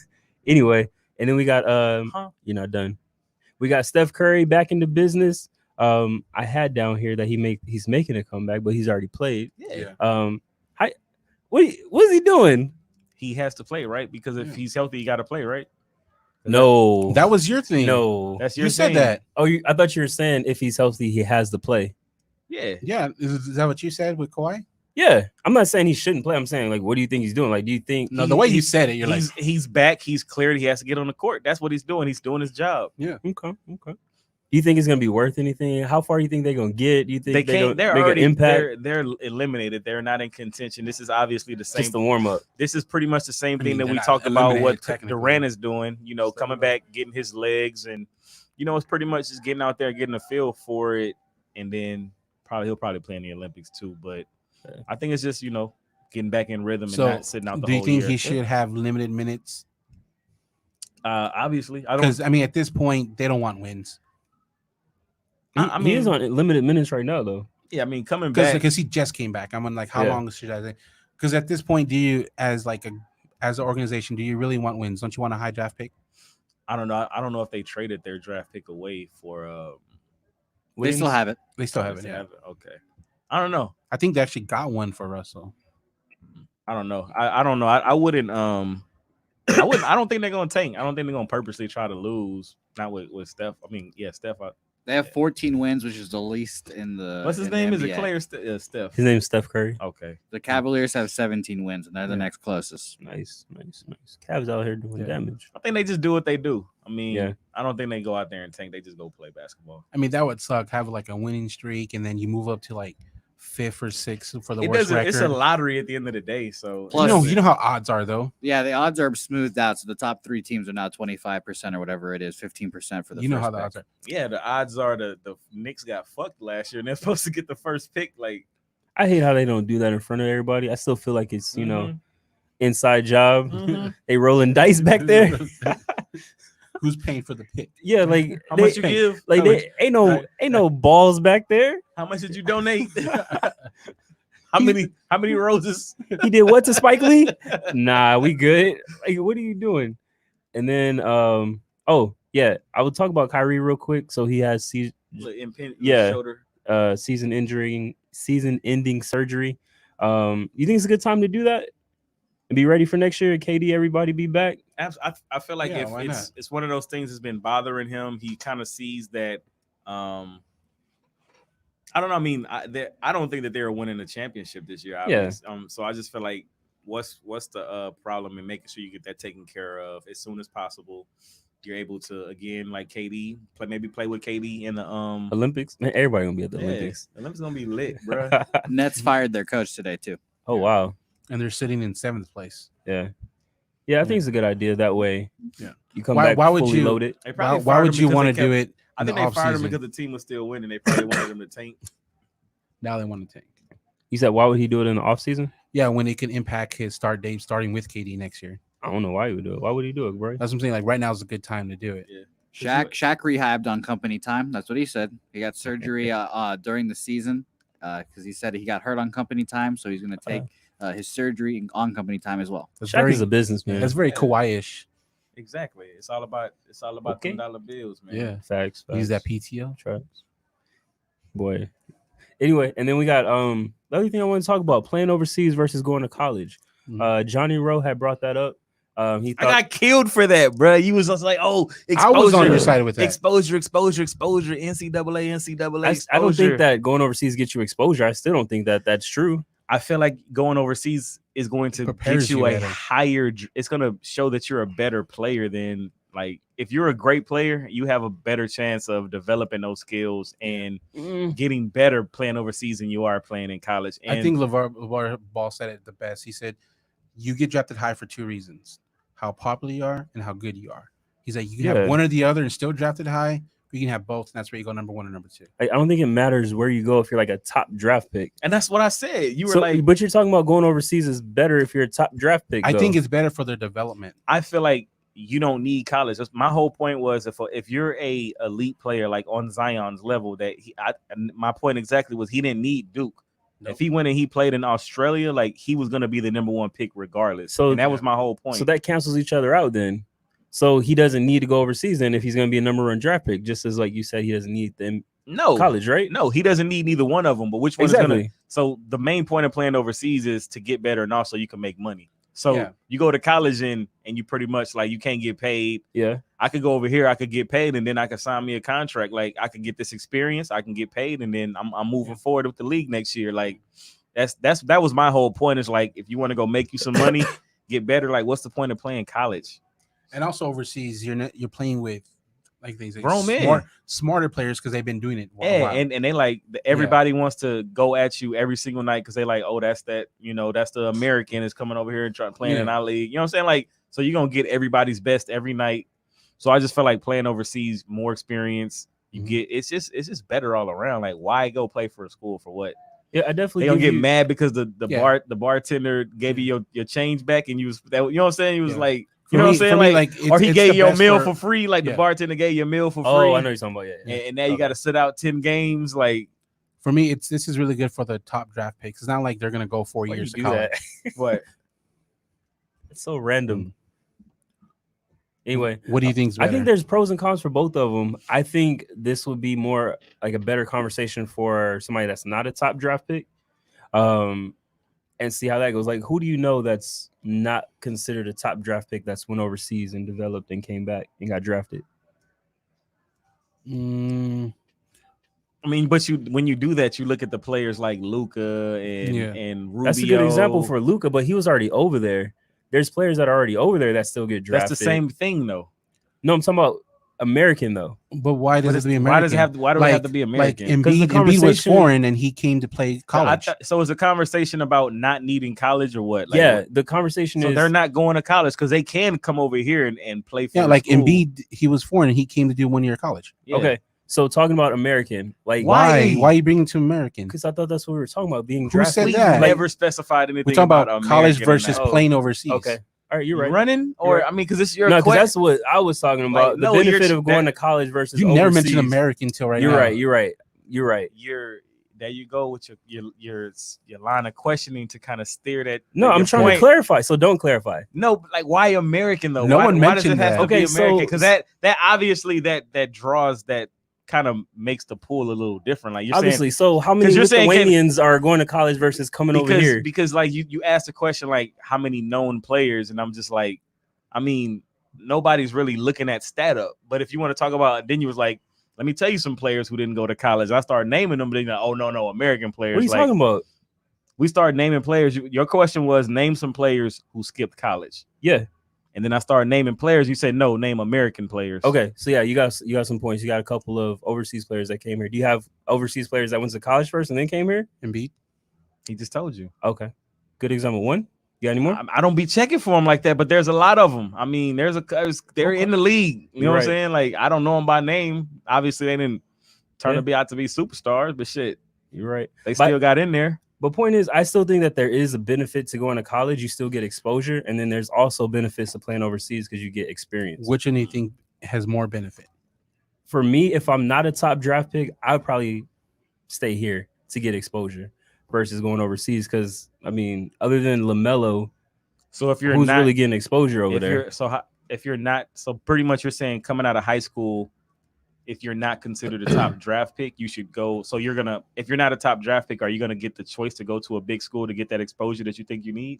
Anyway, and then we got Huh? you're not done. We got Steph Curry back into business. I had down here that he's making a comeback, but he's already played. Yeah. What's he doing? He has to play, right? Because if Yeah. he's healthy, he got to play, right? No, That was your thing. no. That's your You said thing. that. Oh, I thought you were saying if he's healthy, he has to play. Yeah. Yeah. Is that what you said with Kawhi? Yeah, I'm not saying he shouldn't play. I'm saying, like, what do you think he's doing? Like, do you think No, the way you said it, you're like he's back, he's cleared, he has to get on the court. That's what he's doing. He's doing his job. yeah. Okay. Do you think it's gonna be worth anything? How far do you think they're gonna get? Do you think They can't. They're make already an impact? they're eliminated. They're not in contention. This is obviously the same. Just the warm up. This is pretty much the same thing that they're we not talked about. What eliminated technically. Durant is doing, you know, coming back, getting his legs, and you know, it's pretty much just getting out there, getting a feel for it, and then he'll probably play in the Olympics too. But I think it's just, you know, getting back in rhythm and not sitting out the whole year. Do you think he should have limited minutes? Obviously, I don't. Because I mean, at this point, they don't want wins. I mean, he is on limited minutes right now, though. Yeah, I mean, coming back because he just came back. I'm like, how long should I think? Because at this point, do you, as an organization, do you really want wins? Don't you want a high draft pick? I don't know. I don't know if they traded their draft pick away for. They still have it. They still have it. Yeah. Okay. I don't know. I think they actually got one for Russell. I don't know. I don't know. I wouldn't. I wouldn't. I don't think they're gonna tank. I don't think they're gonna purposely try to lose. Not with Steph. I mean, yeah, Steph. They have 14 wins, which is the least in the. What's his name? Is it Clay or Steph? His name is Steph Curry. Okay. The Cavaliers have 17 wins, and they're the next closest. Nice. Cavs out here doing damage. I think they just do what they do. I mean, Yeah. I don't think they go out there and tank. They just go play basketball. I mean, that would suck. Have like a winning streak, and then you move up to like 5th or 6th for the It worst doesn't. record. It's a lottery at the end of the day. So Plus- you know how odds are though. Yeah, the odds are smoothed out, so the top 3 teams are now 25% or whatever it is, 15% for the. You know first how the pick. odds are. yeah, the odds are the Knicks got fucked last year, and they're supposed to get the first pick. Like, I hate how they don't do that in front of everybody. I still feel like it's Mm-hmm. inside job. Mhm. They rolling dice back there. Who's paying for the pick? Yeah, like how much you give? Like how, much, they ain't no balls back there. how much did you donate? How many roses? He did what to Spike Lee? Nah, we good. Like, what are you doing? And then I will talk about Kyrie real quick. So he has Shoulder. season-ending surgery. You think it's a good time to do that and be ready for next year? KD, everybody be back. I feel like Yeah, why if not? it's one of those things that's been bothering him, he kind of sees that. I don't know. I mean, I don't think that they're winning a championship this year. Yeah. So I just feel like what's the problem in making sure you get that taken care of as soon as possible. You're able to, again, like KD, play with KD in the Olympics. Man, everybody gonna be at the Olympics. The Olympics gonna be lit, bro. Nets fired their coach today too. Oh wow. And they're sitting in 7th place. Yeah. I think it's a good idea that way. Yeah. You come Why- back why would fully you- loaded. They probably Why fired would him you because want to they do kept- it? I in think the they fired him offseason? because the team was still winning. They probably wanted him to tank. Now they want to tank. You said why would he do it in the offseason? Yeah, when it can impact his start date, starting with KD next year. I don't know why he would do it. Why would he do it, bro? That's what I'm saying. Like right now is a good time to do it. Yeah. Shaq rehabbed on company time. That's what he said. He got surgery during the season because he said he got hurt on company time, so he's going to take his surgery on company time as well. That's Shaq is a businessman. That's very Kawhi-ish. Exactly. It's all about Okay. $10 bills, man. Yeah. Facts. Use that PTO. Tracks. Boy. Anyway, and then we got the other thing I want to talk about, playing overseas versus going to college. Johnny Rowe had brought that up. He thought, I got killed for that, bro. You was just like, oh, exposure, I was on your side with that. exposure, NCAA. I don't think exposure. that going overseas gets you exposure. I still don't think that that's true. I feel like going overseas is going to Prepares get you you a better. higher. It's going to show that you're a better player than, like, if you're a great player, you have a better chance of developing those skills and getting better playing overseas than you are playing in college. And I think LeVar Ball said it the best. He said, you get drafted high for 2 reasons: how popular you are and how good you are. He's like, you can have one or the other and still drafted high. You can have both, and that's where you go number 1 or number 2. I don't think it matters where you go if you're like a top draft pick. And that's what I said. You were like, but you're talking about going overseas is better if you're a top draft pick. I though. think it's better for their development. I feel like you don't need college. My whole point was if you're a elite player like on Zion's level, that my point exactly was he didn't need Duke. Nope. If he went and he played in Australia, like he was gonna be the number 1 pick regardless. So and that was my whole point. So that cancels each other out then. So he doesn't need to go overseas then if he's going to be a number 1 draft pick, just as like you said, he doesn't need them college, right? No, he doesn't need neither one of them. But which one is Exactly. gonna? So the main point of playing overseas is to get better and also you can make money. So Yeah. you go to college and you pretty much like you can't get paid. Yeah. I could go over here, I could get paid, and then I could sign me a contract. Like I could get this experience, I can get paid, and then I'm moving forward with the league next year. Like That was my whole point. Is like if you want to go make you some money, get better. Like, what's the point of playing college? And also overseas, you're playing with like they say Grown men. smarter players because they've been doing it. Yeah, and they like everybody wants to go at you every single night because they like, oh, that's the American is coming over here and trying playing in our league. You know what I'm saying? Like, so you're gonna get everybody's best every night. So I just felt like playing overseas, more experience. You get it's just better all around. Like, why go play for a school for what? Yeah, I definitely. They don't get mad because the bartender gave you your change back and you know what I'm saying? He was like. You know what I'm saying? Like or he gave you a meal for free. Like the bartender gave you a meal for free. Oh, I know you're talking about. Yeah. And now you got to sit out 10 games. Like for me, this is really good for the top draft picks. It's not like they're gonna go 4 years to college. What? It's so random. Anyway, what do you think? I think there's pros and cons for both of them. I think this would be more like a better conversation for somebody that's not a top draft pick. And see how that goes. Like, who do you know that's not considered a top draft pick that's went overseas and developed and came back and got drafted? I mean, but when you do that, you look at the players like Luka and Rubio. That's a good example for Luka, but he was already over there. There's players that are already over there that still get drafted. That's the same thing, though. No, I'm talking about American though. But why does it have to be American? Why do it have to be American? Like Embiid was foreign and he came to play college. So is a conversation about not needing college or what? Like, yeah, the conversation is they're not going to college because they can come over here and play for like school. Embiid, he was foreign and he came to do 1 year college. Yeah. Okay. So talking about American, like why are you bringing to American? Because I thought that's what we were talking about, being Who drafted. said that? We never specified anything. We're talking about college American versus playing overseas. Okay. All right, you're right. Running, or right. I mean, because it's your because that's what I was talking about. The benefit of going to college versus you overseas. never mentioned American till right now. You're right. There you go with your line of questioning to kind of steer that. No, I'm trying to clarify. So don't clarify. No, but like why American though? No one why mentioned does it have that. to be American? Because that obviously that draws that. Kind of makes the pool a little different. Like you're obviously, saying, so how many Lithuanians are going to college versus coming over here? Because like you asked the question like how many known players, and I'm just like, I mean, nobody's really looking at stat up. But if you want to talk about, then you was like, let me tell you some players who didn't go to college. I started naming them, but then oh no, American players. What are you talking about? We started naming players. Your question was name some players who skipped college. Yeah. And then I started naming players. You said no, name American players. Okay, so yeah, you got some points. You got a couple of overseas players that came here. Do you have overseas players that went to college first and then came here? Embiid. He just told you. Okay, good example. One. You got any more? I don't be checking for them like that, but there's a lot of them. I mean, they're in the league. You know what I'm saying? Like I don't know them by name. Obviously, they didn't turn out to be superstars, but shit, you're right. They still got in there. But point is, I still think that there is a benefit to going to college. You still get exposure, and then there's also benefits to playing overseas because you get experience. Which one do you think has more benefit? For me, if I'm not a top draft pick, I would probably stay here to get exposure versus going overseas. Because I mean, other than LaMelo, so if you're who's not really getting exposure over there? If you're not, so pretty much you're saying coming out of high school. If you're not considered a top draft pick, you should go. So if you're not a top draft pick, are you gonna get the choice to go to a big school to get that exposure that you think you need?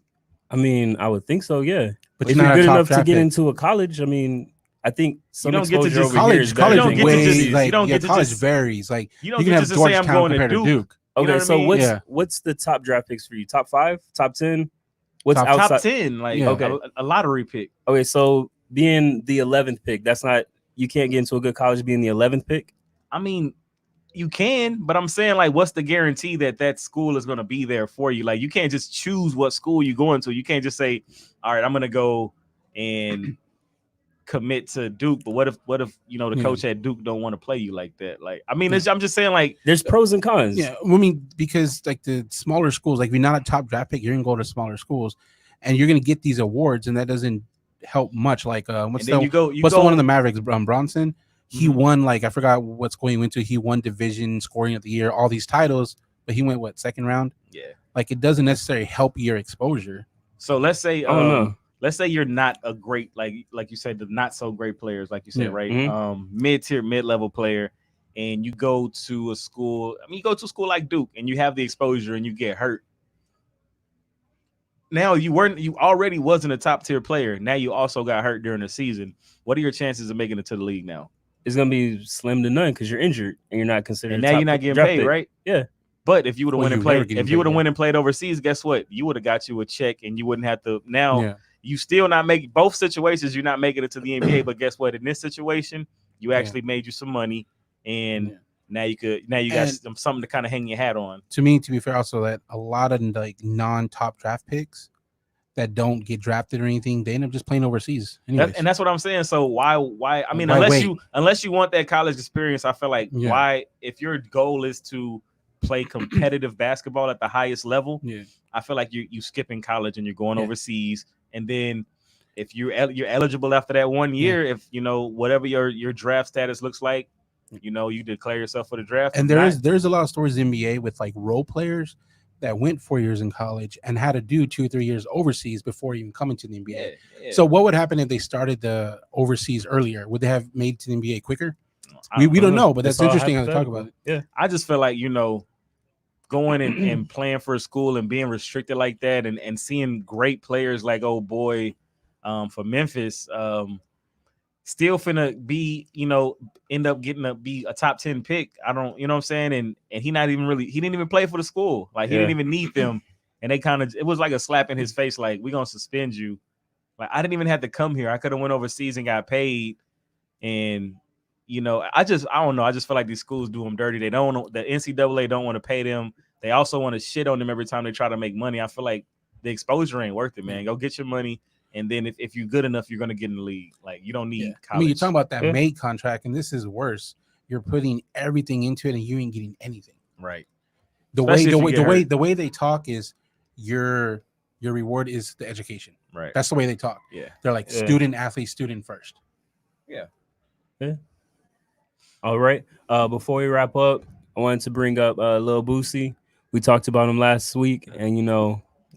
I mean, I would think so, yeah. But if you're good enough to get into a college, I mean, I think some you don't get to just college varies. Like you can have Georgetown compared to Duke. Okay, you know so what's the top draft picks for you? Top 5, top 10? What's outside? Top 10? Like a lottery pick. Okay, so being the 11th pick, that's not. You can't get into a good college being the 11th pick? I mean, you can, but I'm saying, like, what's the guarantee that school is going to be there for you? Like, you can't just choose what school you're going to. You can't just say, all right, I'm going to go and commit to Duke. But what if the coach at Duke don't want to play you like that? Like, I mean, I'm just saying, like, there's pros and cons. Yeah, I mean, because, like, the smaller schools, like, if you're not a top draft pick, you're going to go to smaller schools, and you're going to get these awards, and that doesn't help much. Like what's the one of the Mavericks, Bronson? He won, like, I forgot what school he went to. He won division, scoring of the year, all these titles, but he went second round. Yeah, like it doesn't necessarily help your exposure. So let's say let's say you're not a great, like you said, the not so great players, like you said, right? Mid-tier, mid-level player, and you go to a school. I mean, you go to a school like Duke, and you have the exposure, and you get hurt. Now you already wasn't a top tier player. Now you also got hurt during the season. What are your chances of making it to the league now? It's gonna be slim to none because you're injured and you're not considered. And now you're not getting paid, right? Yeah. But if you would have Well, went and you never played, get if him you would have paid, went and played overseas, guess what? You would have got you a check, and you wouldn't have to. Now Yeah. you still not making both situations. You're not making it to the NBA, but guess what? In this situation, you actually made you some money, and now you got something to kind of hang your hat on. To me, to be fair, also that a lot of like non-top draft picks that don't get drafted or anything, they end up just playing overseas. And that's what I'm saying. So why? I mean, Why unless you want that college experience, I feel like why, if your goal is to play competitive basketball at the highest level, I feel like you skipping college and you're going overseas. And then if you're eligible after that 1 year, if whatever your draft status looks like, you declare yourself for the draft. And there's a lot of stories in the NBA with like role players that went 4 years in college and had to do 2 or 3 years overseas before even coming to the NBA. Yeah. So what would happen if they started the overseas earlier? Would they have made it to the NBA quicker? We don't know, but that's interesting how to talk about it. Yeah, I just feel like going and playing for a school and being restricted like that, and seeing great players like old boy for Memphis still finna be end up be a top 10 pick. I don't, you know what I'm saying, and he didn't even play for the school, like he didn't even need them, and they it was like a slap in his face, like we're gonna suspend you. Like I didn't even have to come here. I could have went overseas and got paid, and I don't know. I just feel like these schools do them dirty. The NCAA don't want to pay them. They also want to shit on them every time they try to make money. I feel like the exposure ain't worth it, man. Go get your money, and then if you're good enough, you're gonna get in the league. Like you don't need college. I mean, you're talking about that made contract, and this is worse. You're putting everything into it, and you ain't getting anything. Right. The way they talk is your reward is the education. Right. That's the way they talk. Yeah. They're like student athlete, student first. Yeah. All right. Before we wrap up, I wanted to bring up Lil Boosie. We talked about him last week, and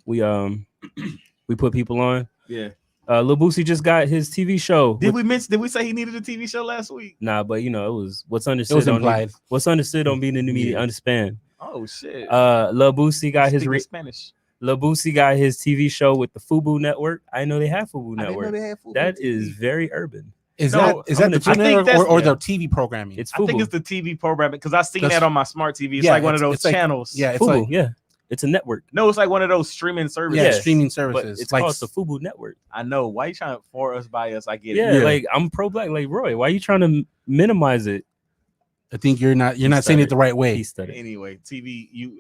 we put people on. Yeah. Lil Boosie just got his TV show. Did we say he needed a TV show last week? Nah, but it was what's understood. It was implied. What's understood don't mean in the media understand. Oh shit. Lil Boosie got Spanish. Lil Boosie got his TV show with the Fubu Network. I know they have Fubu Network. That is very urban. Is that the network or the TV programming? It's Fubu. I think it's the TV programming because I seen that on my smart TV. It's like one of those channels. Yeah, it's Fubu, it's a network. No, it's like one of those streaming services. Yeah, streaming services. But it's called the Fubu Network. I know. Why you trying to for us by us? I get it. Yeah, like I'm pro-black. Like Roy, why are you trying to minimize it? I think you're not saying it the right way. Anyway, TV.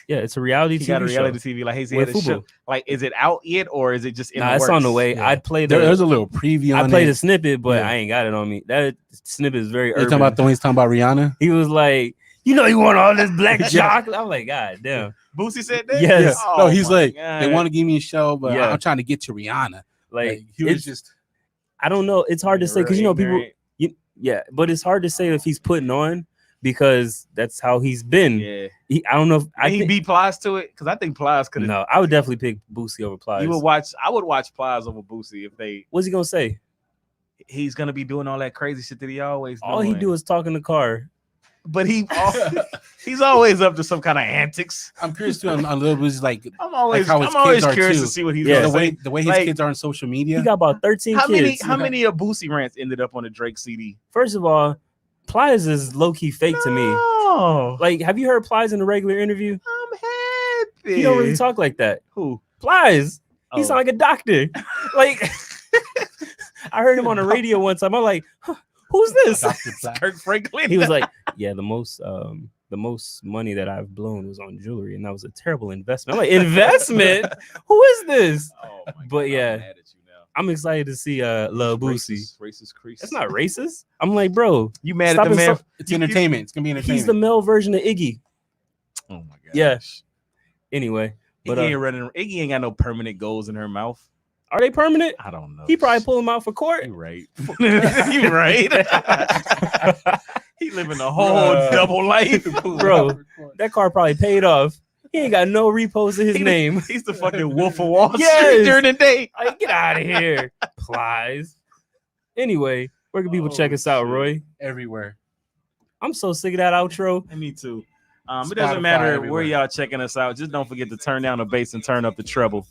Yeah, it's a reality TV. Got a reality TV. Like, hey, had a show. Like, is it out yet, or is it just in the works? It's on the way. Yeah. I'd play there's a little preview. I played a snippet, but I ain't got it on me. That snippet is very urban. He's talking about Rihanna. He was like, you want all this black chocolate. I'm like, God damn. Boosie said that. Yes. Yeah. No, he's like, they want to give me a show, but I'm trying to get to Rihanna. Like he was just. I don't know. It's hard to say because people. But it's hard to say if he's putting on. Because that's how he's been. Yeah, I don't know if he beat Plies to it because I think Plies could. No, I would definitely pick Boosie over Plies. I would watch Plies over Boosie if they. What's he gonna say? He's gonna be doing all that crazy shit that he always. All he do is talk in the car. But he's always up to some kind of antics. I'm curious too on Lil Boosie's like. I'm always curious to see what he's doing. The way his kids are on social media. He got about 13 kids. How many of Boosie rants ended up on a Drake CD? First of all. Plies is low-key fake to me. Like, have you heard Plies in a regular interview? I'm happy. He don't really talk like that. Who? Plies. He sound like a doctor. Like, I heard him on the radio one time. I'm like, who's this? Kirk Franklin. He was like, yeah, the most money that I've blown was on jewelry, and that was a terrible investment. I'm like, investment? Who is this? Oh my God, but yeah. I'm excited to see Lil Boosie. Racist crease. That's not racist. I'm like, bro, you mad at the man? It's entertainment. It's gonna be entertainment. He's the male version of Iggy. Oh my God. Yeah. Anyway, but Iggy ain't got no permanent goals in her mouth. Are they permanent? I don't know. He probably pull them out for court. You right. You right. He living a whole double life, bro. That car probably paid off. He ain't got no repos in his name. He's the fucking Wolf of Wall Street during the day. Like, get out of here. Plies. Anyway, where can people check us out, Roy? Everywhere. I'm so sick of that outro. And me too. It doesn't matter where y'all checking us out. Just don't forget to turn down the bass and turn up the treble.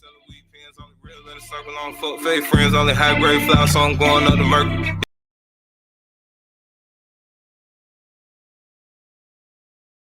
Friends only high grade flowers, so I'm going up the Mercury.